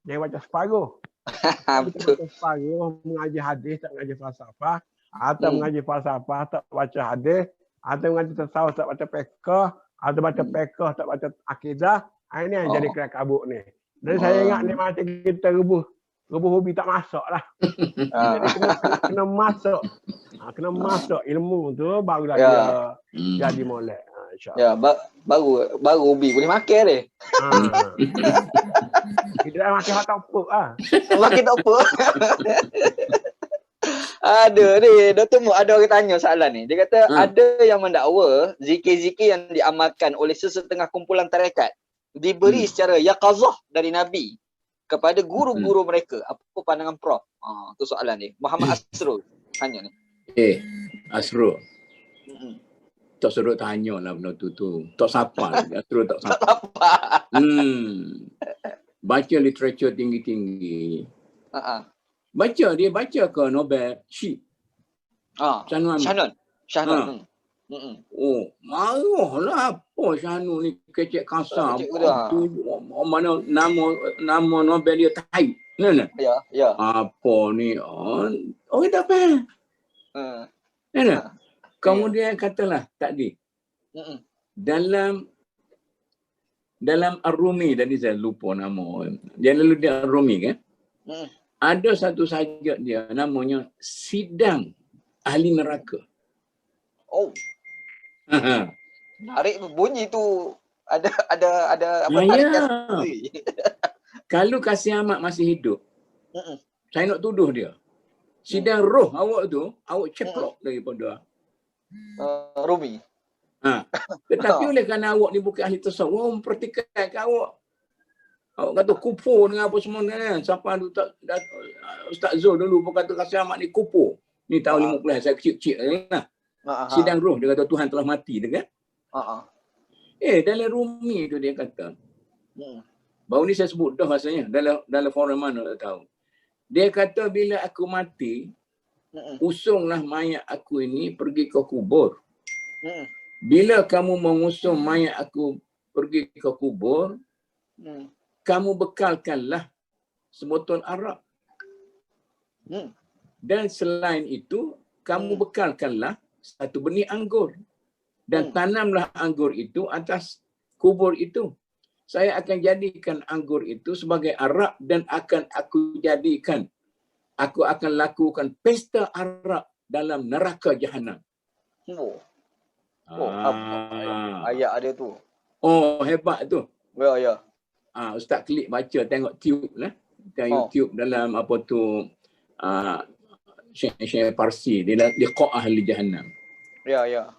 jangan baca separuh. Kita baca separuh, mengaji hadis, tak mengaji falsafah. Atau mengaji falsafah, tak baca hadis. Atau mengaji tasawuf, tak baca fiqh. Atau baca fiqh, tak baca akidah. Ini yang jadi kena kabut ni. Jadi saya ingat ni macam kita rebuh hobi tak masuk lah. Jadi kena masuk. Kena masuk ilmu tu barulah dia jadi molek. Ya, baru hobi boleh makan dia. Kita dah makan hot apa ah. Makan tak apa. Ada ni, Dr. Mu ada orang tanya soalan ni. Dia kata ada yang mendakwa zikir-zikir yang diamalkan oleh sesetengah kumpulan tarekat diberi secara yaqazah dari Nabi kepada guru-guru mereka. Apa pandangan Prof? Tu soalan ni. Muhammad Asrul tanya ni. Asrul. Tak suruh tanya lah benda tu. Tak sapa. Asrul tak sapa. Baca literature tinggi-tinggi. Baca, dia baca ke Nobel Syih. Syahnun. Oh, marahlah apa Syahnun ni kecek kasar. Mana nama Nobel dia Tai. Ya. Apa ni? Orang tak faham. Kemudian katalah tadi. Dalam Ar-Rumi, tadi saya lupa nama. Dia lalu dia Ar-Rumi kan? Ada satu sajak dia namanya Sidang Ahli Neraka. Oh. Menarik bunyi tu ada apa Kalau Kasih Ahmad masih hidup, saya nak tuduh dia. Sidang roh awak tu, awak ceplok daripada Rumi. Tetapi oleh kerana awak ni bukan ahli tasawuf, awak mempertikaikan awak. Awak kata kufur dengan apa semua kan. Siapa tu Ustaz Zul dulu pun kata Kasih Ahmad ni kufur. Ni tahun 50 saya kecil-kecil lah. Sidang roh dia kata Tuhan telah mati dia kan. Dalam Rumi tu dia kata. Baru ni saya sebut dah rasanya dalam forum mana tak tahu. Dia kata bila aku mati, usunglah mayat aku ini pergi ke kubur. Bila kamu mengusung mayat aku pergi ke kubur, kamu bekalkanlah sebotol arak. Dan selain itu, kamu bekalkanlah satu benih anggur. Dan tanamlah anggur itu atas kubur itu. Saya akan jadikan anggur itu sebagai arak dan akan aku akan lakukan pesta arak dalam neraka Jahannam. Ayat ada tu. Oh, hebat tu. Ya. Ustaz klik baca, tengok tube lah. YouTube dalam apa tu Syekh Parsi dia Liqa' Ahli Jahannam. Ya.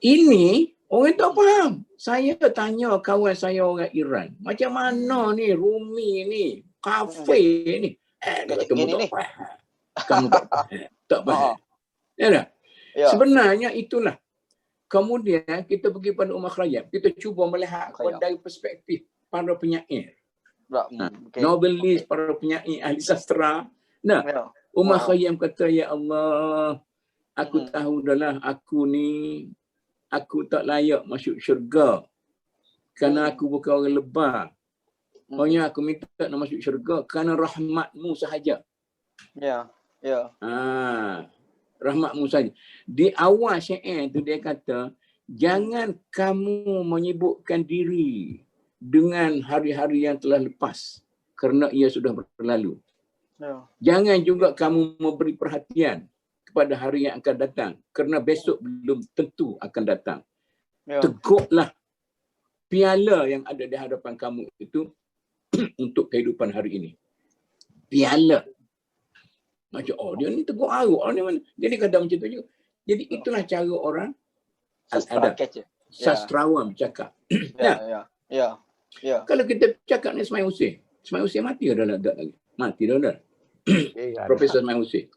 Ini orang tak faham. Saya tanya kawan saya orang Iran, macam mana ni Rumi ni, kafir ni. Dia kata kamu tak faham. Kamu tak faham. Ya tak? Sebenarnya itulah. Kemudian kita pergi pada Umar Khayyam. Kita cuba melihat dari perspektif para penyair. Novelis, para penyair, ahli sastra. Umar Khayyam kata, ya Allah, aku tahu dah aku tak layak masuk syurga kerana aku bukan orang lebar. Pokoknya aku minta nak masuk syurga kerana rahmatmu sahaja. Ya. Rahmatmu sahaja. Di awal syair tu dia kata, Jangan kamu menyibukkan diri dengan hari-hari yang telah lepas kerana ia sudah berlalu. Jangan juga kamu memberi perhatian kepada hari yang akan datang kerana besok belum tentu akan datang. Teguklah piala yang ada di hadapan kamu itu untuk kehidupan hari ini. Piala. Macam, dia ni teguk aruk. Ni mana? Jadi kata macam tu juga. Jadi itulah cara orang sastrawan bercakap. Kalau kita cakap ni Ismail Hussein. Ismail Hussein mati dah lagi. Mati dah. Profesor Ismail Hussein.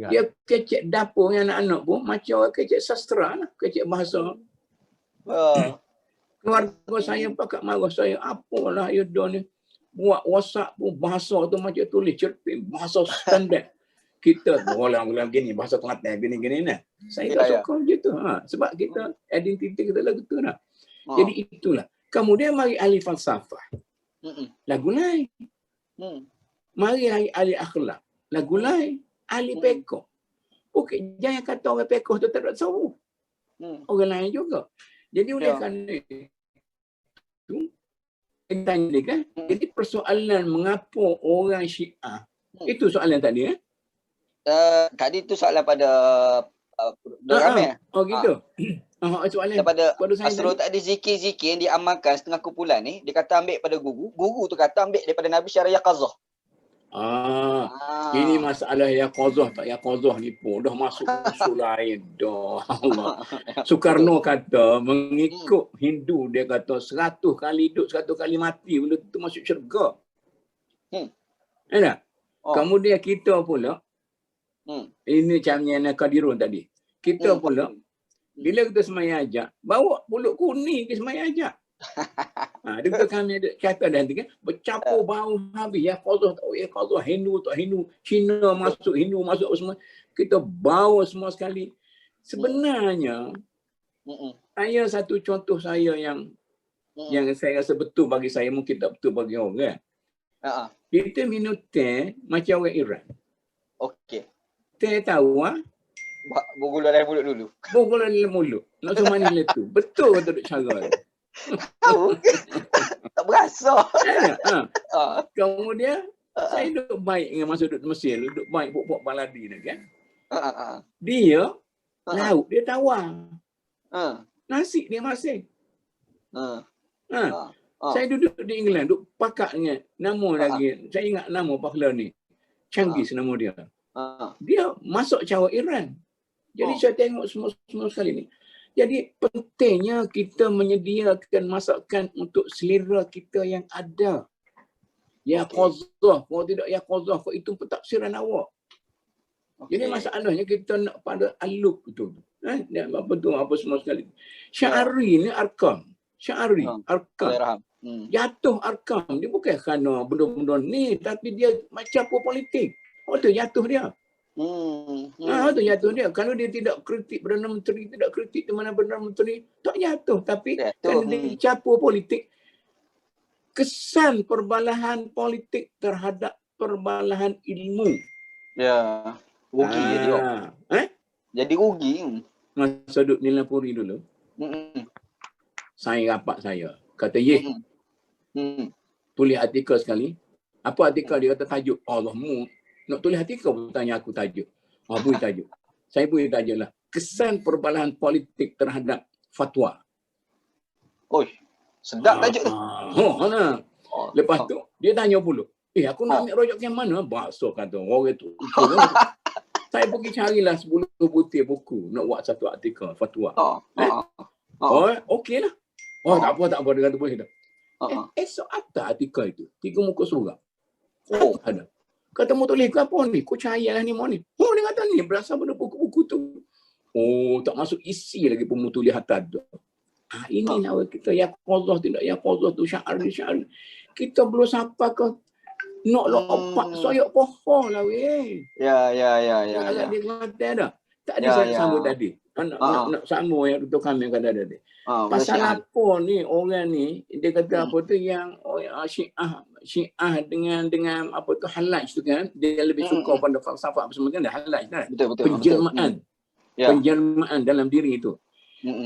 Dia kecek dapur yang anak-anak pun macam orang kecek sastra lah. Kecek bahasa. Keluarga saya pakat marah saya. Apalah ya ni. Buat WhatsApp pun bahasa tu macam tulis cerpen. Bahasa standard. Kita orang gini, bahasa Kelantan gini-gini nah. Saya tak suka macam tu. Sebab kita, identiti kita lagu tu lah. Jadi itulah. Kemudian mari ahli falsafah. Lagu lain. Mari ahli akhlak. Lagu lain. Ahli pekoh. Okey, jangan kata orang pekoh tu tak ada tasawuf. Orang lain juga. Jadi oleh kerana itu, tanya kan? Jadi persoalan mengapa orang Syiah, itu soalan tadi tadi tu soalan pada ramai. Oh gitu. Soalan daripada Asrul tadi zikir-zikir yang diamalkan setengah kumpulan ni, dia kata ambil pada guru. Guru tu kata ambil daripada Nabi secara yaqazah. Ini masalah yaqazah tak yaqazah ni pun dah masuk usul lain dah. Allah. Soekarno kata mengikut Hindu dia kata 100 kali hidup 100 kali mati benda tu masuk syurga. Kemudian kita pula ini camnya Kadirun tadi. Kita pula bila kita semaya ajak, bawa pulut kuning ke semaya ajak. Dia kata kami ada kata dah kan, bercampur bau habis ya qazah tak ya qazah, Hindu tak Hindu, Cina masuk, Hindu masuk semua. Kita bawa semua sekali. Sebenarnya saya satu contoh saya yang saya rasa betul bagi saya, mungkin tak betul bagi orang. Kita minum teh macam orang Iran. Okey. Teh tahu bergula dalam mulut dulu. Bergula dalam mulut. Nak semua ni tu. Betul kata duk cara. Tahu. Tak berasa. Kemudian saya duduk baik dengan masa duduk di Mesir, duduk baik buat baladi ni kan. Dia lauk dia tawar. Nasi dia masing. Saya duduk di England, duduk pakak dengan nama lagi. Saya ingat nama Pahlawan ni. Changgis nama dia. Dia masuk cara Iran. Jadi saya tengok semua sekali ni. Jadi pentingnya kita menyediakan masakan untuk selera kita yang ada. Ya qazah, kalau tidak ya qazah, kalau itu pentafsiran awak. Jadi masalahnya kita nak pada aluk betul. Apa tu apa semua sekali. Sya'ari ni arkam. Sya'ari arkam. Jatuh arkam. Dia bukan kerana benda-benda ni, tapi dia macam apa politik. Oh tu jatuh dia. Tu jatuh dia. Kalau dia tidak kritik Perdana Menteri, tidak kritik di mana Perdana Menteri, tak jatuh. Tapi kalau dia capur politik, kesan perbalahan politik terhadap perbalahan ilmu. Ya. Rugi dia. Jadi rugi. Masa duduk Nilai Puri dulu, saya rapat saya. Kata, tulis artikel sekali. Apa artikel dia kata tajuk? Allahmu. Nak tulis artikel pun tanya aku tajuk. Beri tajuk. Saya beri tajuk lah. Kesan perbalahan politik terhadap fatwa. Oi, sedap tajuk tu. Lepas tu, dia tanya pula. Aku nak ambil rojak yang mana? Bahasa kata. Orang tu. Saya pergi carilah 10 butir buku. Nak buat satu artikel fatwa. Okey lah. Tak apa. Dia kata boleh dah. Esok apa artikel itu? 3 muka surat. Ada. Kata mu tulis ke apa ni? Kau cahayalah ni mau ni. Dia kata ni berasal pada buku-buku tu. Tak masuk isi lagi pun mu tulis atas tu. Inilah kita ya qazah tidak ya qazah tu sya'ari. Kita belum sampai ke nak lompat soyok pohon lah weh. Ya. Agak dia kata dah. Tak ada saya sambung tadi. Nak sambung yang Dr. Kamil kata tadi. Pasal apa ni orang ni dia kata apa tu yang Syiah dengan apa tu halaj tu kan, dia lebih suka pada falsafah apa semua kan, dah halaj kan. Betul. Penjelmaan dalam diri itu.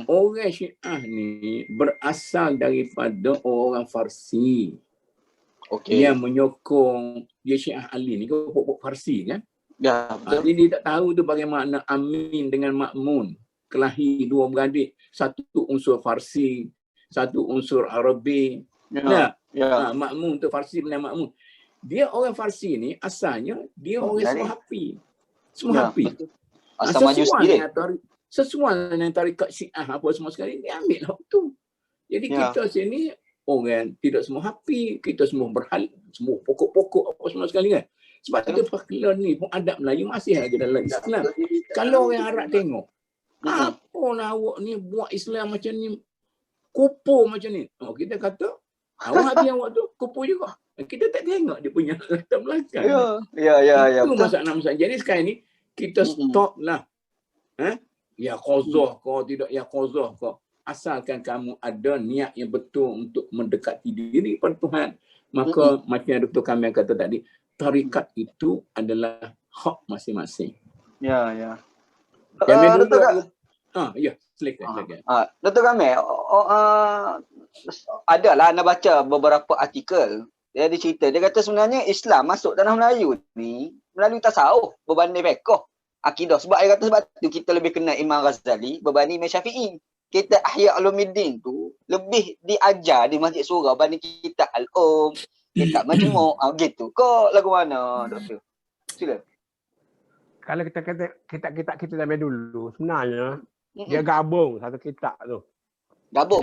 Orang Syiah ni berasal daripada orang Farsi. Yang menyokong dia Syiah Ali ni pokok Farsi kan? Ya, betul. Jadi dia tak tahu tu bagaimana Amin dengan Ma'mun kelahi dua beradik, satu unsur Farsi, satu unsur Arabi. Ma'mun tu Farsi benar Ma'mun. Dia orang Farsi ni asalnya dia orang semua Hafi. Semua Hafi. Asal maju sendiri. Sesuai dengan tarikat Syiah apa semua sekali dia ambil hak tu. Jadi kita sini orang tidak semua Hafi, kita semua berhal, semua pokok-pokok apa semua sekali kan. Sebab tu fakir ni pun adab Melayu masih lagi dalam Islam. Kalau orang Arab tengok, apa lah awak ni buat Islam macam ni, kupu macam ni. Kita kata, awak habis awak tu kupu juga. Kita tak tengok dia punya latar belakang. Ya. Itu masalah-masalah. Jadi sekarang ni kita stop lah. Ya qazah kau tidak ya qazah kau. Asalkan kamu ada niat yang betul untuk mendekati diri pada Tuhan, maka macam Dr. Kamil kata tadi, tarikat itu adalah hak masing-masing. Ya. Silakan. Dr. Kamil, adalah anda baca beberapa artikel. Dia cerita, dia kata sebenarnya Islam masuk tanah Melayu ni melalui tasawuf berbanding fiqh, akidah. Sebab dia kata sebab tu kita lebih kenal Imam Ghazali berbanding Imam Syafi'i. Kita Ihya Ulumuddin tu lebih diajar di Masjid Surau berbanding kita Al-Um, kita Majmu' gitu. Kau lagu mana, Doktor? Sila. Kalau kita kata kita zaman dulu sebenarnya dia gabung satu kitab tu. Gabung.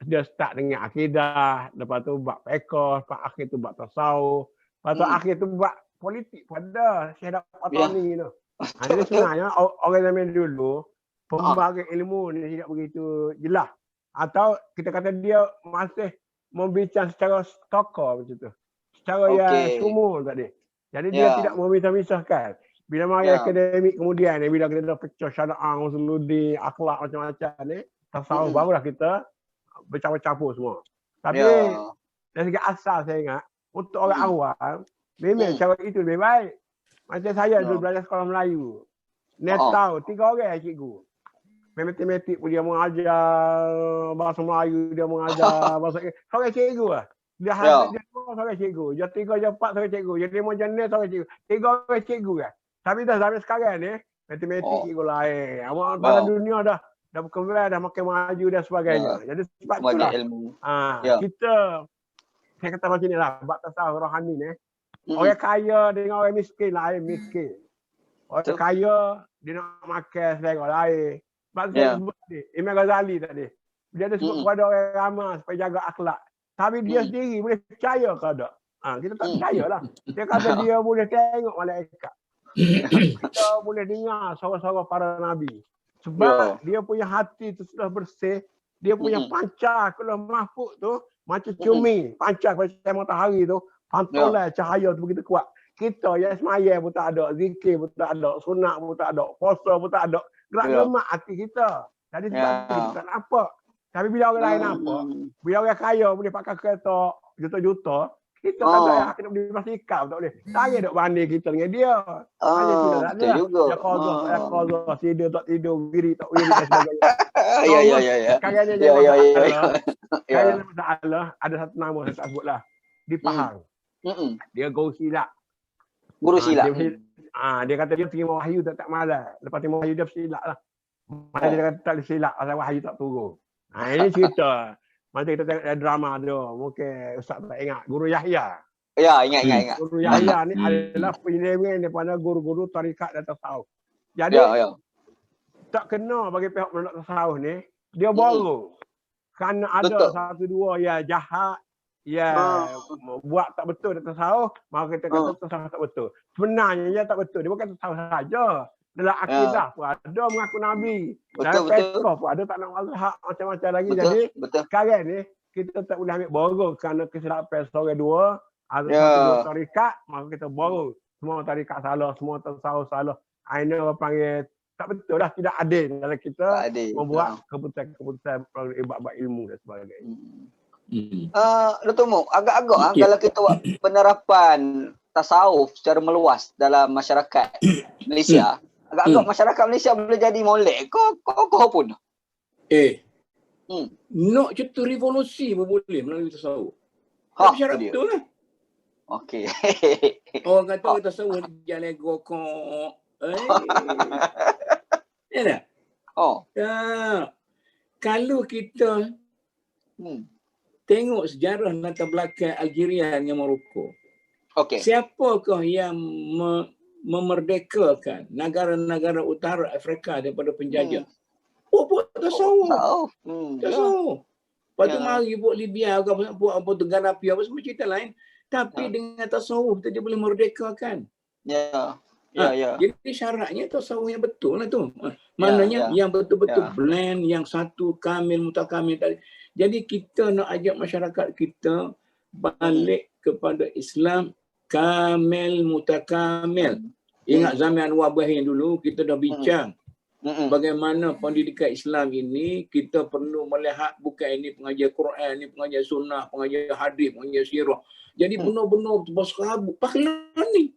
Dia start dengan akidah, lepas tu buat fiqh, lepas akhir tu buat tasawuf, lepas tu akhir tu buat politik pada Syekh Fatani tu. Jadi sebenarnya orang zaman dulu pembahagian ilmu ni tidak begitu jelas. Atau kita kata dia masih membincang secara tokoh macam tu. Secara yang sumul tadi. Jadi dia tidak memisah-misahkan. Bila mari akademik kemudian ni, bila kita dah pecah syariah, usuluddin, akhlak macam-macam ni, tasawuf barulah kita bercampur-campur semua. Tapi dari segi asal saya ingat, untuk orang awam, memang cara itu lebih baik. Macam saya dulu belajar sekolah Melayu. Dia tahu 3 orang cikgu. Matematik pun dia mengajar, bahasa Melayu dia mengajar, bahasa seorang cikgu lah. Dia dia seorang cikgu. Dia 3, dia 4 seorang cikgu. Dia 5 jenis seorang cikgu. 3 orang cikgu kan. Tapi dah sampai sekarang ni, matematik cikgu lain. Pada dunia dah berkembang, dah makin maju dan sebagainya. Jadi sebab itulah. Kita, saya kata macam ni lah, bab tasawuf rohani ni. Orang kaya dengan orang miskin lain miskin. Orang kaya, dia nak makan selera lain. Sebab saya sebut tadi, Imam Ghazali tadi. Dia ada sebut kepada orang ramai supaya jaga akhlak. Tapi dia sendiri boleh percaya ke tak? Kita tak percaya lah. Dia kata dia boleh tengok malaikat. Kita boleh dengar suara-suara para Nabi. Sebab dia punya hati tu sudah bersih. Dia punya pancar kalau mahfud tu macam cumi. Pancar macam matahari tu. Pantulan cahaya tu begitu kuat. Kita yang semayang pun tak ada. Zikir pun tak ada. Sunat pun tak ada. Puasa pun tak ada. Gerak-gemak hati kita. Jadi sebab kita tak nampak. Tapi bila orang lain nampak, bila orang kaya boleh pakai kereta juta-juta, kita tak ada kena beli basikal, tak boleh. Tak ada duk banding kita dengan dia. Hanya kita tak ada. Ya qazah, tidur tak tidur, wiri tak wiri dan sebagainya. Ya. Kayaknya masalah, ada satu nama saya tak sebutlah. Di Pahang. Dia guru silat. Guru silat. Dia kata dia terima wahyu tak malas. Lepas terima wahyu dia bersilat lah. Mana dia kata tak boleh silap pasal wahyu tak turun. Ini cerita. Macam kita tengok drama tu. Mungkin Ustaz tak ingat. Guru Yahya. Ya, ingat. Guru Yahya ni adalah penyelewengan daripada guru-guru tarikat dan tasawuf. Jadi, tak kena bagi pihak menolak tasawuf ni. Dia baru. Kerana ada satu dua yang jahat. Buat tak betul dalam tasawuf, maka kita kata tasawuf tak betul. Sebenarnya dia tak betul. Dia bukan tasawuf saja. Dalam akidah pun ada mengaku Nabi. Dalam fiqh pun ada tak nak mazhab macam-macam lagi. Jadi sekarang ni kita tak boleh ambil borong kerana kesilapan seorang dua. Ada satu dua tarikat, maka kita borong. Semua tarikat salah, semua tasawuf salah. Ini orang panggil tak betul lah, tidak adil dalam kita membuat keputusan bab ilmu dan sebagainya. Dr. Mok, agak-agak kalau kita buat penerapan tasawuf secara meluas dalam masyarakat Malaysia, agak-agak masyarakat Malaysia boleh jadi molek. Kau pun. Nak cerita revolusi pun boleh melalui tasawuf. Ha, Tapi syarat tu dia. betul lah. Okey. Orang kata tasawuf jalan gokok. Ya tak? Tak. Kalau kita tengok sejarah latar belakang Algeria dengan Morocco. Siapakah yang memerdekakan negara-negara utara Afrika daripada penjajah? Buat tasawuf. Tasawuf. Lepas tu mari buat Libya, buat apa tu Gaddafi, apa semua cerita lain. Tapi dengan tasawuf dia boleh merdekakan. Jadi syaratnya tasawuf yang betul lah tu. Maknanya yang betul-betul blend, yang satu kamil, mutakamil tadi. Jadi kita nak ajak masyarakat kita balik kepada Islam kamil, mutakamil. Ingat zaman Anwar Ibrahim dulu kita dah bincang bagaimana pendidikan Islam ini kita perlu melihat bukan ini pengajar Quran, ini pengajar sunnah, pengajar hadis, pengajar sirah. Jadi benar-benar berserabut pakai ni.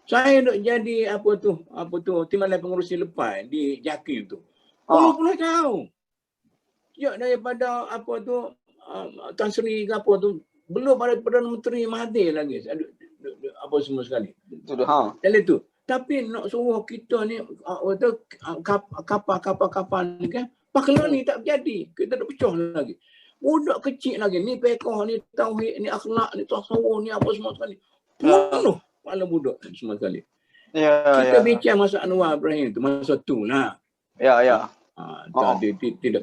Saya nak jadi apa tu timbalan pengurusi lepas di Jakim tu. 20 tahun. Ya daripada apa tu Tan Sri ke apa tu belum ada Perdana Menteri Mahathir lagi. Apa semua sekali. Jadi tu. Tapi nak suruh kita ni kapal ni kan pakai ni tak berjadi. Kita dah pecah lagi. Budak kecil lagi ni fiqh ni tauhid ni akhlak ni tasawuf ni apa semua sekali. Penuh kepala budak semua sekali. Kita bincang masa Anwar Ibrahim tu masa tu lah. Tidak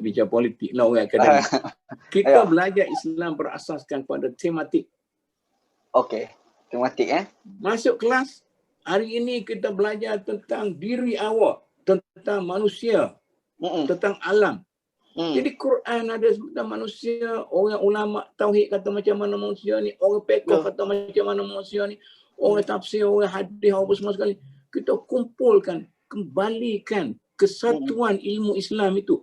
bincang politik lah orang akademik. Kita belajar Islam berasaskan pada tematik. Tematik Masuk kelas, hari ini kita belajar tentang diri awak, tentang manusia, tentang alam. Jadi Quran ada tentang manusia, orang ulama tauhid kata macam mana manusia ni, orang fiqh kata macam mana manusia ni, orang tafsir, orang hadis, apa semua sekali. Kita kumpulkan, kembalikan kesatuan ilmu Islam itu.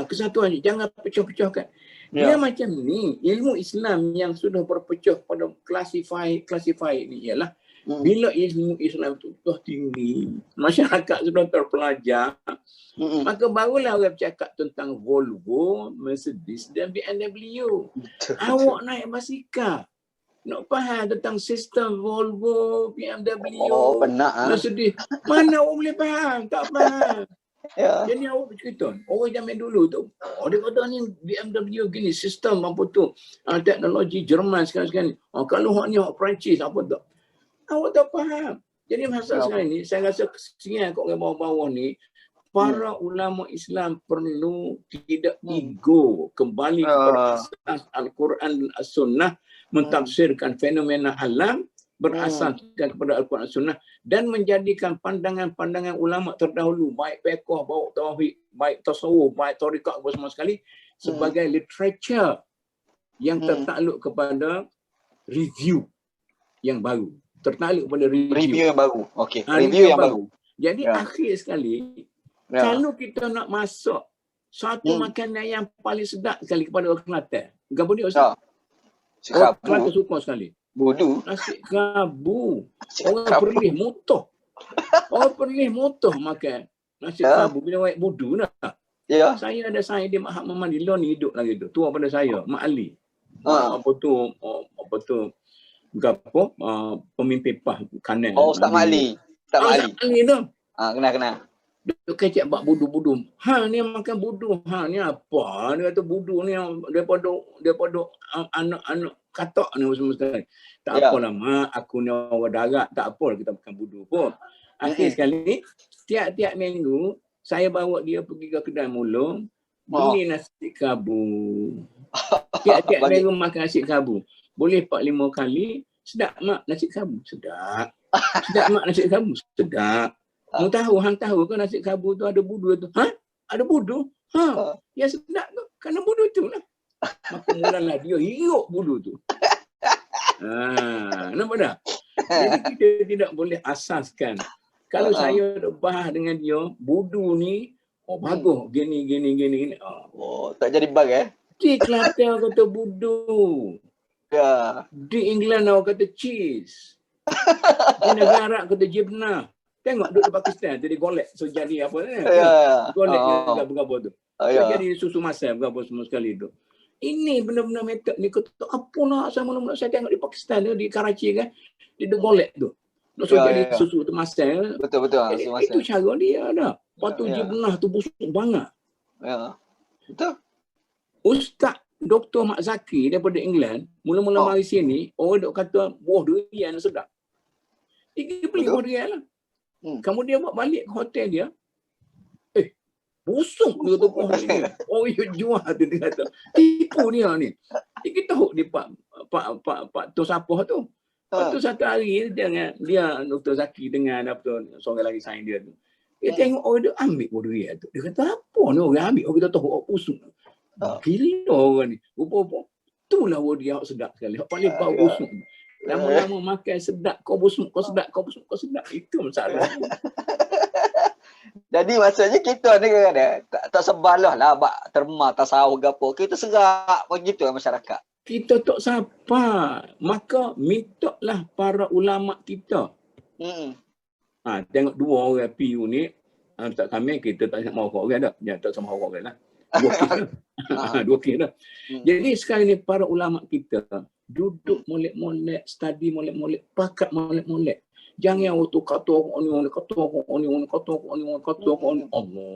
Kesatuan, jangan pecah-pecahkan. Dia macam ni, ilmu Islam yang sudah berpecah pada classify ni ialah bila ilmu Islam itu sudah tinggi, masyarakat sudah terpelajar, maka barulah orang bercakap tentang Volvo, Mercedes dan BMW. Awak naik basikal, nak faham tentang sistem Volvo, BMW, Mercedes. Mana awak boleh faham? Tak faham. Jadi awak bercerita, orang zaman dulu tu, dia kata ni BMW gini, sistem apa tu, teknologi Jerman sekarang-sekarang ni. Kalau hak ni hak Perancis, apa tak? Awak tak faham. Jadi masa sekarang ni, saya rasa kesian kat orang bawah-bawah ni, para ulama Islam perlu tidak ego, kembali kepada asas Al-Quran dan As-Sunnah, mentafsirkan fenomena alam, berasaskan kepada Al-Quran dan Sunnah dan menjadikan pandangan-pandangan ulama terdahulu baik fiqh, baik tauhid, baik tasawuf, baik tarekat apa semua sekali sebagai literature yang tertakluk kepada review yang baru. Tertakluk kepada review yang baru. Review yang baru. Jadi akhir sekali kalau kita nak masak satu makanan yang paling sedap sekali kepada orang Kelantan. Gapo dia Ustaz? Orang Kelantan suka sekali. Budu. Nasi kabu. Orang Perlis motoh. Orang Perlis motoh makan nasi kabu. Bila waik budu lah. Saya ada saya di Mahat Mamandi. Dia ni hidup lagi tu. Tua pada saya. Mak Ali. Apa tu. Gapo? Pemimpin PAH kanan. Ustaz Mak Ali. Ustaz Mak Ali tu. Kena. Dia kecek bak budu-budu. Ni makan budu. Ni apa? Dia kata budu ni daripada anak-anak katak ni semua sekali. Tak apalah mak, aku ni orang darat, tak apa kita makan budu pun. Akhir sekali, tiap-tiap minggu, saya bawa dia pergi ke kedai mulung, beli nasi kabu. Tiap-tiap minggu makan nasi kabu. Boleh 4-5 kali, sedap mak nasi kabu. Sedap. Sedap mak nasi kabu. Sedap. Hang tahu ke nasi kabu tu ada budu tu? Ada budu? Ya sedap tu. Kerana budu tu lah. Maka mulalah dia hirup budu tu. Nampak tak? Jadi kita tidak boleh asaskan. Kalau saya bahas dengan dia, budu ni, bagus, gini. Tak jadi bug Di Kelantan kata budu. Di England orang kata cheese. Di negara Arab kata jibnah. Tengok duduk di Pakistan jadi golek. So jadi apa ni? Golek yang berapa tu. So jadi susu masak berapa semua sekali tu. Ini benar-benar metod ni kata apa nak saya tengok di Pakistan tu, di Karachi kan. Dia golek tu. Nak so jadi susu tu masak. Betul. Itu cara dia dah. Lepas tu dia belah tu busuk banget. Ya. Betul. Ustaz Dr. Mak Zaki daripada England, mula-mula mari sini, orang duk kata buah durian sedap. Dia beli buah durian lah. Kemudian buat balik ke hotel dia. Busuk dia kata buah durian. Oh, dia jual tu dia kata. Tipu dia ni. Dia tahu dia Pak Tos Apah tu. Lepas tu satu hari dia Dr. Zaki dengan seorang lagi saing dia tu. Dia tengok orang dia ambil buah durian tu. Dia kata apa ni orang ambil? Orang kita tahu orang busuk. Gila orang ni. Rupa-rupa. Itulah dia sedap sekali. Hak paling bau busuk. Lama-lama makan sedap. Kau busuk, kau sedap. Kau busuk, kau sedap. Itu masalah. Jadi maksudnya kita ni kan tak sebalah lah terma tasawuf ke apa. Kita serak begitu masyarakat. Kita tak siapa. Maka mintalah para ulama kita. Tengok dua orang PU ni. Tak kami kita tak sama orang dah. Ya, tak sama orang lah. Dua kes dah. Jadi sekarang ni para ulama kita duduk molek-molek, study molek-molek, pakat molek-molek. Jangan waktu kata orang ni. Allah.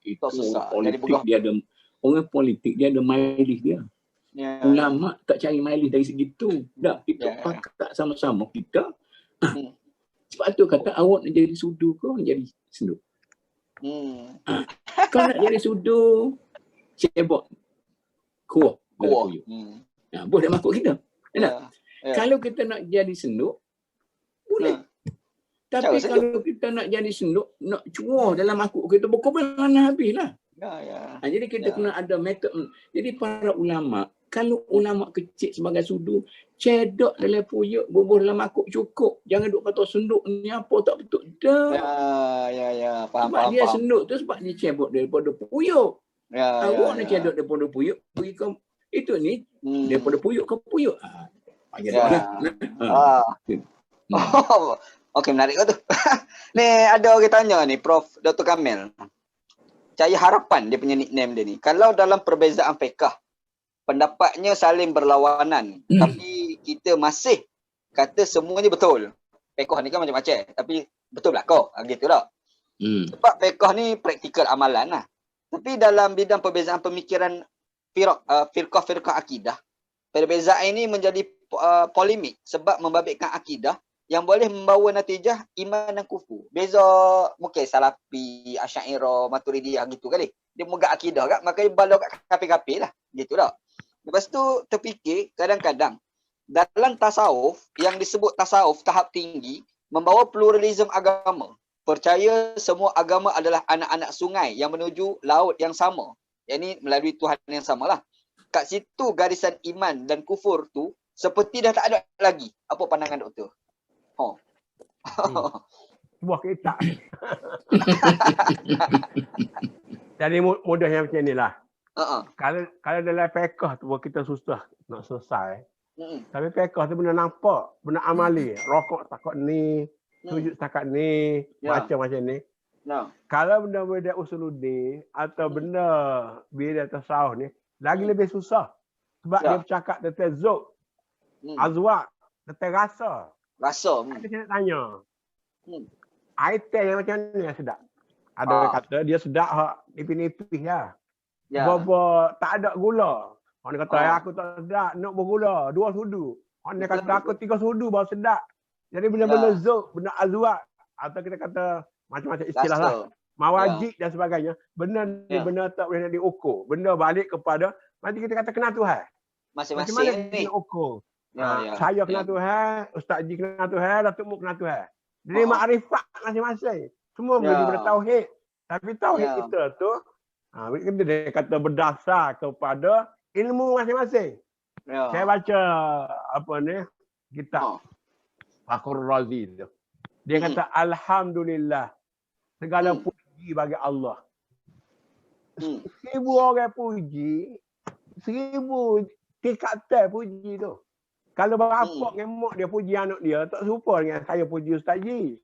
Itu politik dia ada. Orang politik dia ada majlis dia. Ulama tak cari majlis dari segitu. Dah, kita pakat sama-sama kita. Sebab tu kata awak nak jadi sudu ke nak jadi sendu. Kau nak jadi sudu, cebok kuah. Boleh makuk kita. Kalau kita nak jadi senduk, boleh. Tapi kalau kita nak jadi senduk, nak cuah dalam makuk kita, berkorban habislah. Jadi kita kena ada metod. Jadi para ulama, kalau ulama kecil sebagai sudu, cedok dalam puyuk, bubuh dalam makuk cukup. Jangan duk kata senduk ni apa tak betul. Dah. Faham. Sebab dia senduk tu sebab dia cebok daripada puyuk. Awak nak cedok daripada puyuk, pergi ke itu ni, daripada puyuk ke puyuk. Okey, menarik tu. Ni ada orang tanya ni, Prof. Dr. Kamil. Cahaya Harapan dia punya nickname dia ni. Kalau dalam perbezaan fiqh, pendapatnya saling berlawanan, tapi kita masih kata semuanya betul. Fiqh ni kan macam-macam, tapi betul lah kau. Gitu tak? Sebab fiqh ni praktikal amalan lah. Tapi dalam bidang perbezaan pemikiran firqah-firqah akidah, perbezaan ini menjadi polemik sebab membabitkan akidah yang boleh membawa natijah iman dan kufur. Beza mungkin Salafi, Asy'ariyah, Maturidiyah gitu kali. Dia megak akidah kan, maka dia balau kat kafir-kafir lah. Gitu tak? Lepas tu terfikir kadang-kadang dalam tasawuf yang disebut tasawuf tahap tinggi membawa pluralisme agama. Percaya semua agama adalah anak-anak sungai yang menuju laut yang sama. Yang ini melalui Tuhan yang samalah. Kat situ garisan iman dan kufur tu seperti dah tak ada lagi. Apa pandangan doktor? Sebuah kitab. Jadi mudahnya macam inilah. Kalau dalam fiqh tu kita susah nak selesai. Tapi fiqh tu benda nampak, benda amali. Rokok takat ni, sujud takat ni, macam-macam ni. Kalau benda-benda usuluddin atau benda bila tasawuf ni lagi lebih susah. Sebab dia bercakap tentang zauq, azwaq, tentang rasa. Kita nak tanya. Item yang macam ni yang sedap. Ada orang kata dia sedap hak nipis-nipis lah. Bobo tak ada gula. Orang kata aku tak sedap, nak bergula, 2 sudu. Orang kata aku 3 sudu baru sedap. Jadi benda-benda zauq, benda azwaq atau kita kata macam-macam istilah lah. Mawajib dan sebagainya. Benda ni benda tak boleh nak diukur. Benda balik kepada macam kita kata kenal Tuhan. Masing-masing macam mana ni. kita ukur? Saya kenal Tuhan, Ustaz Ji kenal Tuhan, Datuk Mu kenal Tuhan. Jadi makrifat masing-masing. Semua menjadi bertauhid. Tapi tauhid kita tu dia kata berdasar kepada ilmu masing-masing. Saya baca apa ni kitab Fakhrul Razi tu. Dia kata alhamdulillah segala puji bagi Allah. 1000 orang puji, 1000 tingkatan puji tu. Kalau bapak ngemok dia puji anak dia, tak serupa dengan saya puji Ustaz Ji.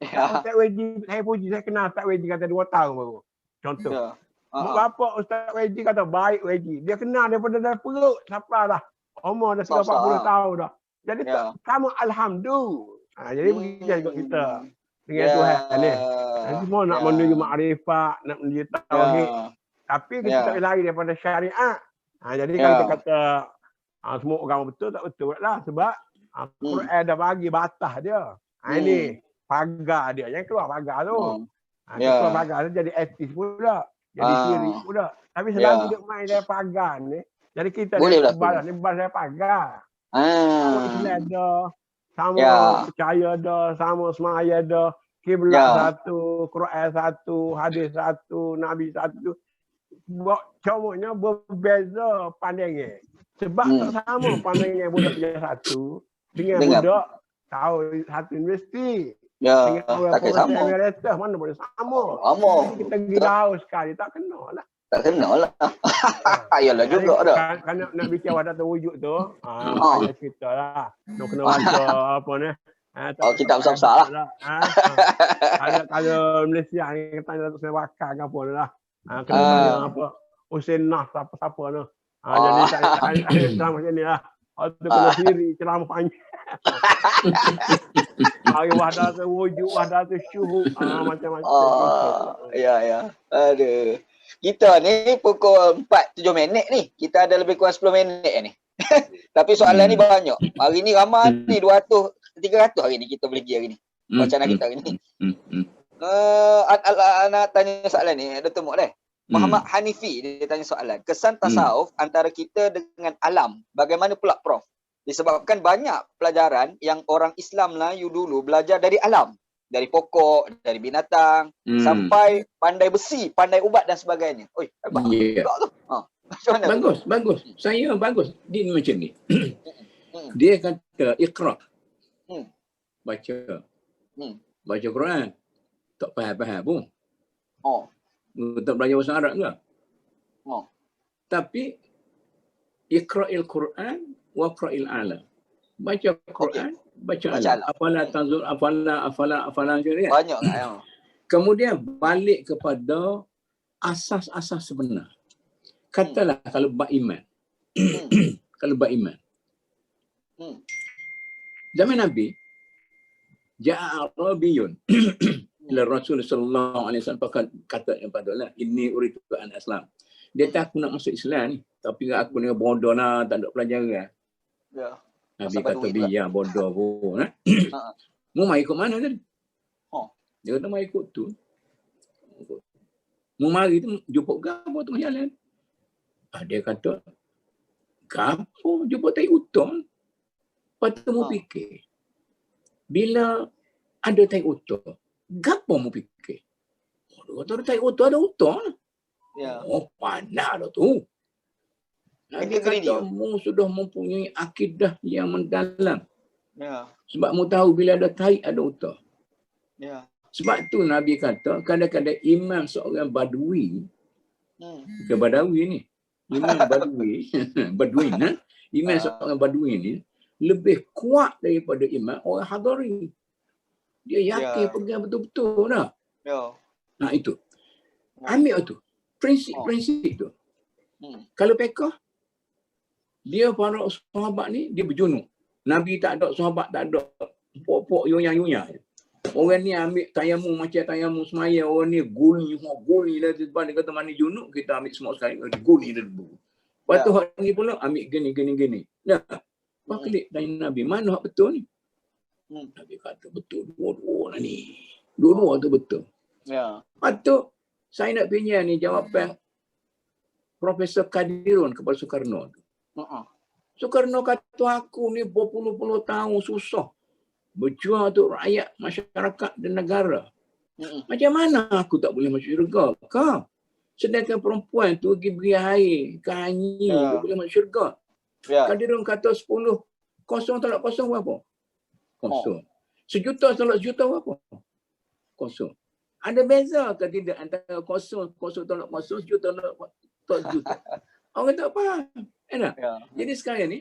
Ustaz Weji, saya puji, saya kenal Ustaz Weji kata 2 tahun baru. Contoh. Mak bapak Ustaz Weji kata baik Weji. Dia kenal daripada dari perut sampai dah. Umur dah 40 tahun dah. Jadi sama alhamdulillah. Jadi begitu juga kita dengan Tuhan ni. Semua nak menuju makrifat, nak menuju tauhid. Tapi kita tak boleh lari daripada syariat. Jadi kalau kita kata semua orang betul tak betul lah sebab Quran dah bagi batas dia. Ini pagar dia. Yang keluar pagar tu. Dia keluar pagar tu jadi etis pula. Jadi syirik pula. Tapi selagi dia main dari pagar ni, jadi kita ni bebas dari pagar. Sama Islam dah, sama percaya dah, sama semaya dah, kiblat satu, Quran satu, hadis satu, Nabi satu. Cumanya berbeza pandangnya. Sebab tak sama pandangnya budak dia satu dengan budak tahu satu universiti. Dengan orang profesor emeritus mana boleh sama. Kita gila haus sekali tak kena lah. Tak kena lah. Ayalah juga dah. Kan nak bikin wadah terwujud tu, saya cerita lah. Nak kena baca apa ni. Kitab besar-besar lah. Kalau Malaysia ni tanya Datuk Seri Bakar ke apa lah. Kena tanya apa. Hussein Nas apa-apa tu. Jadi saya ceramah macam ni lah. Itu kena siri ceramah panjang. Hari wadah terwujud, wadah tersyuhud. Macam-macam. Ya. Aduh. Kita ni pukul 4-7 ni. Kita ada lebih kurang 10 minit ni. Tapi soalan ni banyak. Hari ni ramai ni 200-300 hari ni kita boleh pergi hari ni. Wacana kita hari ni. Nak tanya soalan ni. Ada temu dah. Muhammad Hanifi dia tanya soalan. Kesan tasawuf antara kita dengan alam. Bagaimana pula Prof? Disebabkan banyak pelajaran yang orang Islam lah dulu belajar dari alam. Dari pokok, dari binatang, sampai pandai besi, pandai ubat dan sebagainya. Oi, hebat tu. Macam mana? Bagus. Saya bagus. Dia macam ni. Dia kata iqra. Baca. Baca Quran. Tak faham pun. Tak belajar bahasa Arab ke? Tapi iqra'il Quran wa qra'il alam. Baca Quran, baca alam. Afala tanzur, afala macam ni kan? Banyak kan? Kemudian balik kepada asas-asas sebenar. Katalah kalau bab iman. Kalau bab iman. Zaman Nabi, ja'a Arabiyun ila Rasul sallallahu alaihi wasallam kata kepada Allah, inni uridu an aslam. Dia kata aku nak masuk Islam ni, tapi aku ni bodoh lah, tak ada pelajaran. Ya. Nabi kata biar bodoh pun. Mu mai ikut mana tadi? Dia kata mai ikut tu. Mu mari tu jumpa gapo tu jalan. Dia kata gapo jumpa tai utang. Lepas tu mu fikir. Bila ada tai utang, gapo mu fikir? Kata tai utang ada utang. Ya. Pandai dah tu. Nabi kata mu sudah mempunyai akidah yang mendalam. Ya. Sebab mu tahu bila ada tai ada utang. Ya. Sebab tu Nabi kata kadang-kadang imam seorang badui, bukan badawi ni. Imam badui, baduin kan? Imam seorang badui ni lebih kuat daripada imam orang hadari. Dia yakin pegang betul-betul dah. Ya. Nah itu. Ambil tu. Prinsip tu. Kalau pekah, dia para sahabat ni, dia berjunuk. Nabi tak ada, sahabat tak ada. Pok-pok yonya-yonya. Orang ni ambil tayamum macam tayamum semaya. Orang ni guli dah. Sebab dia kata mana junuk, kita ambil semua sekali. Guli dah debu. Lepas tu hak ni pula ambil gini. Dah. Lepas klik tanya Nabi, mana hak betul ni? Nabi kata, betul. Dua-dua lah ni. Dua-dua tu betul. Ya. Lepas tu, saya nak pinjam ni jawapan Profesor Kadirun kepada Soekarno. Soekarno kata aku ni berpuluh-puluh tahun susah berjuang untuk rakyat, masyarakat dan negara. Macam mana aku tak boleh masuk syurga? Kau. Sedangkan perempuan tu pergi beri air ke angin, dia boleh masuk syurga. Kadirun kata 10 kosong tolak kosong berapa? Kosong. 1,000,000 tolak 1,000,000 berapa? Kosong. Ada beza ke tidak antara kosong tolak kosong, 1,000,000 tolak 1,000,000? Orang tak faham. Jadi sekarang ni,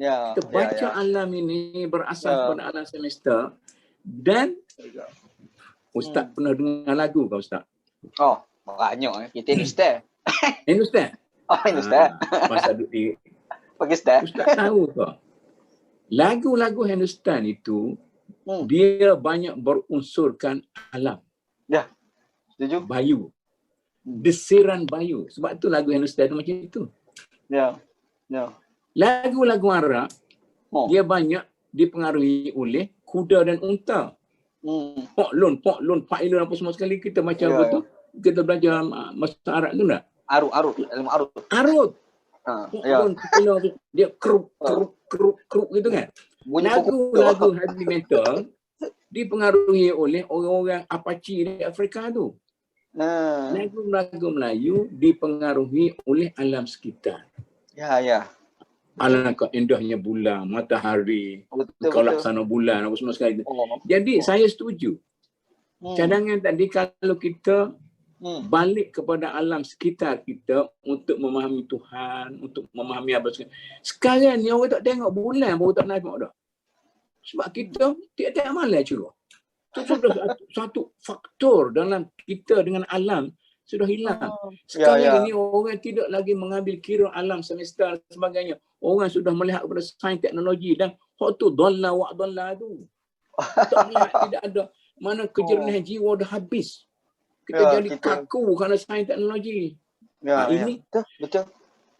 kita baca alam ini berasas pada alam semesta dan Ustaz pernah dengar lagu kau Ustaz? Oh, banyak. Kita Hindustan. Hindustan? Oh, Hindustan. Masa duduk di Pakistan. Ustaz tahu kau? Lagu-lagu Hindustan itu dia banyak berunsurkan alam. Ya, setuju. Bayu. Desiran bayu. Sebab tu lagu Hindustan macam itu. Ya. Ya. Lagu-lagu Arab dia banyak dipengaruhi oleh kuda dan unta. Poklon, Pak apa semua sekali kita macam apa tu? Kita belajar masa Arab tu tak? Arut, ilmu arut. Arut. Poklon, dia keruk gitu kan. Lagu heavy metal dipengaruhi oleh orang-orang Apache di Afrika tu. Lagu-lagu Melayu dipengaruhi oleh alam sekitar. Ya. Alangkah indahnya bulan, matahari, kau laksana bulan, apa semua sekali. Jadi saya setuju. Cadangan tadi kalau kita balik kepada alam sekitar kita untuk memahami Tuhan, untuk memahami apa sekali. Sekarang ni orang tak tengok bulan baru tak nampak dah. Sebab kita tiap-tiap malam curah. Itu sudah satu faktor dalam kita dengan alam sudah hilang. Sekarang ini orang tidak lagi mengambil kira alam semesta dan sebagainya. Orang sudah melihat kepada sains teknologi dan hak tu dhalla wa dhalla tu. Tak melihat, tidak ada. Mana kejernihan jiwa dah habis. Kita jadi kaku kerana sains teknologi. Ini betul.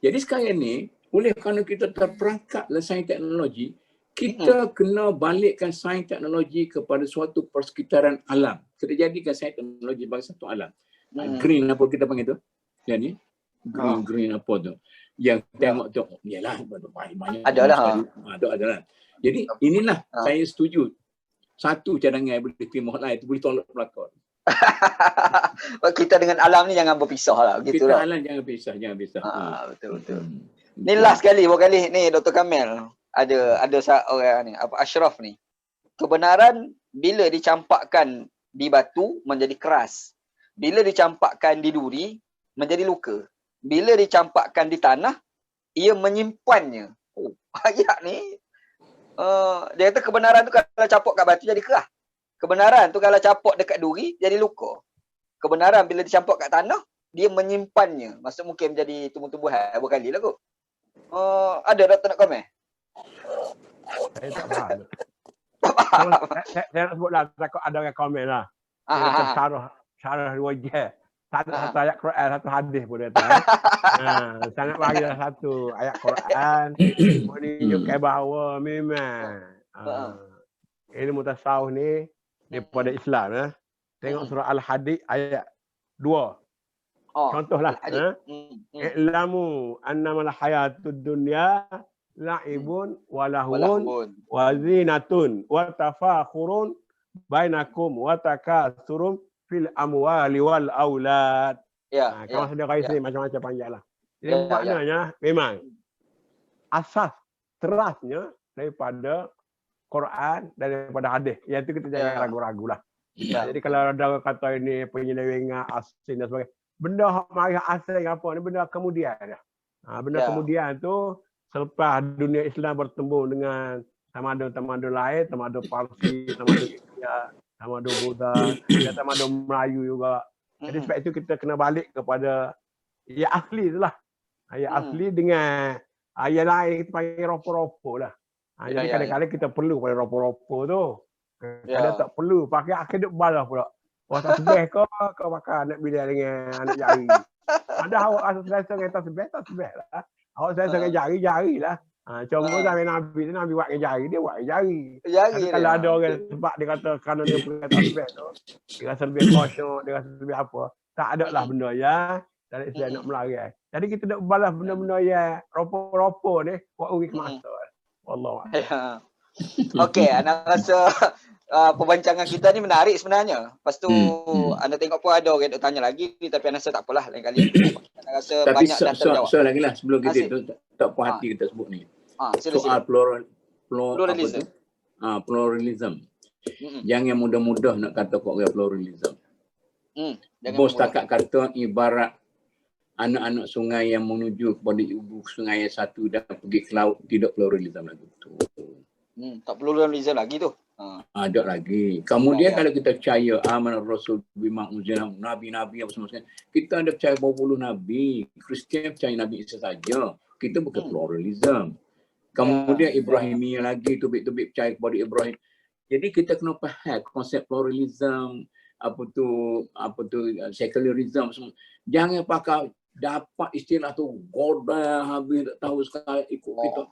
Jadi sekarang ni, oleh kerana kita terperangkap dalam sains teknologi, kita kena balikkan sains teknologi kepada suatu persekitaran alam. Kita jadikan sains teknologi sebagai satu alam. Green apa kita panggil tu? Yang ni? Green apa tu? Yang tengok tu, yalah, banyak. Adalah. Jadi inilah saya setuju. Satu cadangan yang boleh terima lain itu boleh tolak pelakon. Kita dengan alam ni jangan berpisah lah. Kita alam jangan pisah. Betul. Ni last kali, ni Dr. Kamil. Ada orang ni, apa Ashraf ni. Kebenaran bila dicampakkan di batu menjadi keras. Bila dicampakkan di duri menjadi luka. Bila dicampakkan di tanah ia menyimpannya. Ayat ni dia kata kebenaran tu kalau capok kat batu jadi keras. Kebenaran tu kalau capok dekat duri jadi luka. Kebenaran bila dicampok kat tanah dia menyimpannya. Maksud mungkin menjadi tumbuh-tumbuhan berkali lah kot. Ada doktor nak komen? Saya tak faham. Saya nak sebutlah takut ada orang komen lah. Syarah wajah. Satu ayat Quran, satu hadis pun dia tahu. Sangat bagilah satu ayat Quran menunjukkan bahawa memang ilmu tasawuf ni daripada Islam. Tengok surah Al-Hadid ayat 2. Contohlah. I'lamu annamal hayatud dunya la'ibun walahun wa zinatun wa tafakhurun bainakum wa takasurun fil amwali wal aulad. Kalau sudah kais ni macam-macam panjang lah. Jadi maknanya memang asas terasnya daripada Quran dan daripada hadis. Yang itu kita jangan ragu-ragu lah. Jadi kalau ada kata ini penyelewengan asing dan sebagainya, benda mari asing apa ni benda kemudian dah. Benda kemudian tu selepas dunia Islam bertemu dengan tamadun-tamadun lain, tamadun Parsi, tamadun India, tamadun Buddha, dan tamadun Melayu juga. Jadi sebab itu kita kena balik kepada ayat asli itulah. Ayat asli dengan ayat lain kita panggil ropo-ropo lah. Jadi kadang-kadang kita perlu pada ropo-ropo tu. Kadang tak perlu. Pakai akhir duk balas pula. Wah tak sebeh kau pakai anak bila dengan anak jari. Ada awak rasa selesa dengan tak sebeh lah. Awak selesa dengan jari lah. Cuma sampai Nabi buat dengan jari, dia buat dengan jari. Kalau ada orang sebab dia kata kerana dia punya tak sebeh tu, dia rasa lebih kosong, dia rasa lebih apa. Tak ada lah benda ya. Dan Islam nak melarai. Jadi kita nak balas benda-benda yang ropo-ropo ni, buat urik masa. Wallah. Okey, anda rasa perbincangan kita ni menarik sebenarnya. Lepas tu anda tengok pun ada orang nak tanya lagi tapi anda rasa tak apalah lain kali. Anda rasa tapi banyak dah terjawab. Soal lagi lah sebelum kita tak puas hati kita sebut ni. Soal pluralism. Pluralism. Jangan mudah-mudah nak kata kau pluralism. Bos takat kata ibarat anak-anak sungai yang menuju kepada ibu sungai yang satu dan pergi ke laut, tidak pluralism lagi tu. Tak pluralism lagi tu. Ada lagi. Kemudian kalau kita percaya amanah Rasul bima unzila nabi-nabi apa semua sekalian, kita ada percaya berpuluh nabi. Kristian percaya Nabi Isa saja. Kita bukan pluralism. Kemudian Ibrahimiyah lagi, tubik-tubik percaya kepada Ibrahim. Jadi kita kena faham konsep pluralism, apa tu secularism semua. Jangan pakai dapat istilah tu goda habis tak tahu sekali ikut kita.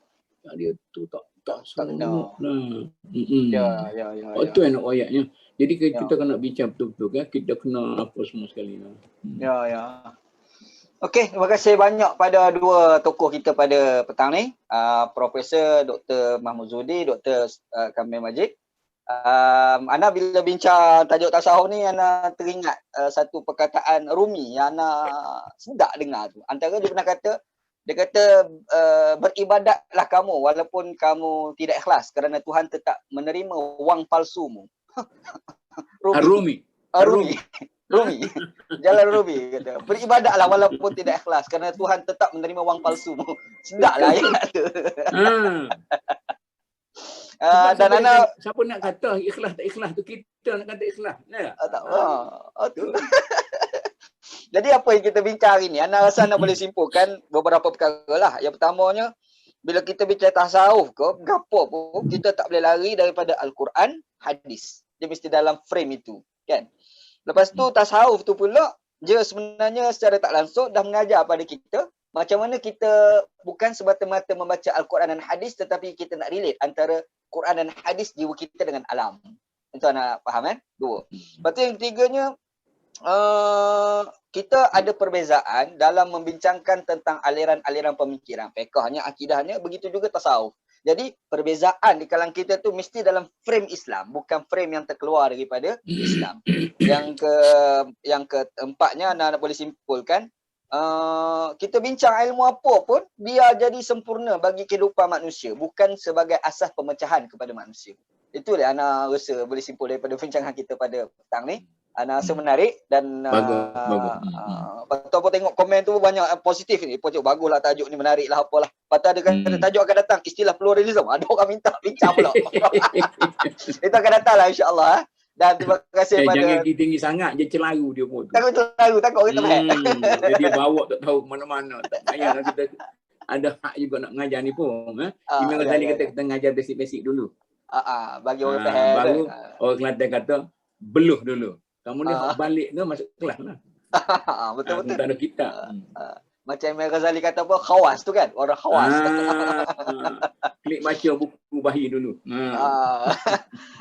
Dia tu tak semua. Ya. Itu enak ayatnya. Jadi kita kena bincang betul-betul kan. Kita kena apa semua sekali. Ya. Okey, terima kasih banyak pada dua tokoh kita pada petang ni. Profesor Dr. Mahmud Zudi, Dr. Kamil Majid. Ana bila bincang tajuk tasawuf ni, ana teringat satu perkataan Rumi yang ana sedap dengar tu. Antara dia pernah kata, beribadatlah kamu walaupun kamu tidak ikhlas kerana Tuhan tetap menerima wang palsumu. Rumi. Jalan Rumi kata. Beribadatlah walaupun tidak ikhlas kerana Tuhan tetap menerima wang palsumu. Sedaplah ayat tu. Dan ana siapa nak kata ikhlas tak ikhlas tu, kita nak kata ikhlas. Tak tu. Jadi apa yang kita bincang hari ni, ana rasa ana boleh simpulkan beberapa perkara lah. Yang pertamanya, bila kita bincang tasawuf ke, gapo pun, kita tak boleh lari daripada Al-Quran, hadis. Dia mesti dalam frame itu, kan? Lepas tu tasawuf tu pula, dia sebenarnya secara tak langsung dah mengajar pada kita macam mana kita bukan semata-mata membaca Al-Quran dan hadis, tetapi kita nak relate antara Quran dan hadis jiwa kita dengan alam. Itu anak faham kan? Dua. Lepas tu yang ketiganya, kita ada perbezaan dalam membincangkan tentang aliran-aliran pemikiran. Fiqhnya, akidahnya, begitu juga tasawuf. Jadi perbezaan di kalangan kita tu mesti dalam frame Islam, bukan frame yang terkeluar daripada Islam. Yang keempatnya, anda boleh simpulkan, kita bincang ilmu apa pun, biar jadi sempurna bagi kehidupan manusia, bukan sebagai asas pemecahan kepada manusia. Itulah anda rasa boleh simpul daripada bincangan kita pada petang ni. Ana rasa menarik dan bagus. Apa tengok komen tu banyak positif ni. Pocok baguslah tajuk ni, menarik lah apalah. Patut ada kata tajuk akan datang istilah pluralism. Ada orang minta bincang pula. Itu akan datang lah insya-Allah. Dan terima kasih pada jangan tinggi sangat je celaru dia pun. Takut orang tak Dia bawa tak tahu mana-mana. Tak payahlah kita ada hak juga nak mengajar ni pun. Imam Ghazali kata kita mengajar basic-basic dulu. Bagi orang faham. Baru orang Kelantan kata beluh dulu. Kamu ni balik ke masuk kelas lah. Betul-betul. Tak ada kita. Macam Imam Ghazali kata apa? Khawas tu kan? Orang khawas. Klik baca buku Bahi dulu.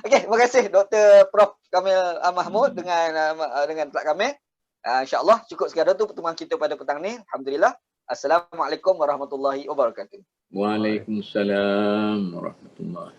Okey, terima kasih Dr. Prof. Kamil Mahmud dengan Pak Kamil. InsyaAllah cukup sekadar tu pertemuan kita pada petang ni. Alhamdulillah. Assalamualaikum warahmatullahi wabarakatuh. Waalaikumsalam warahmatullahi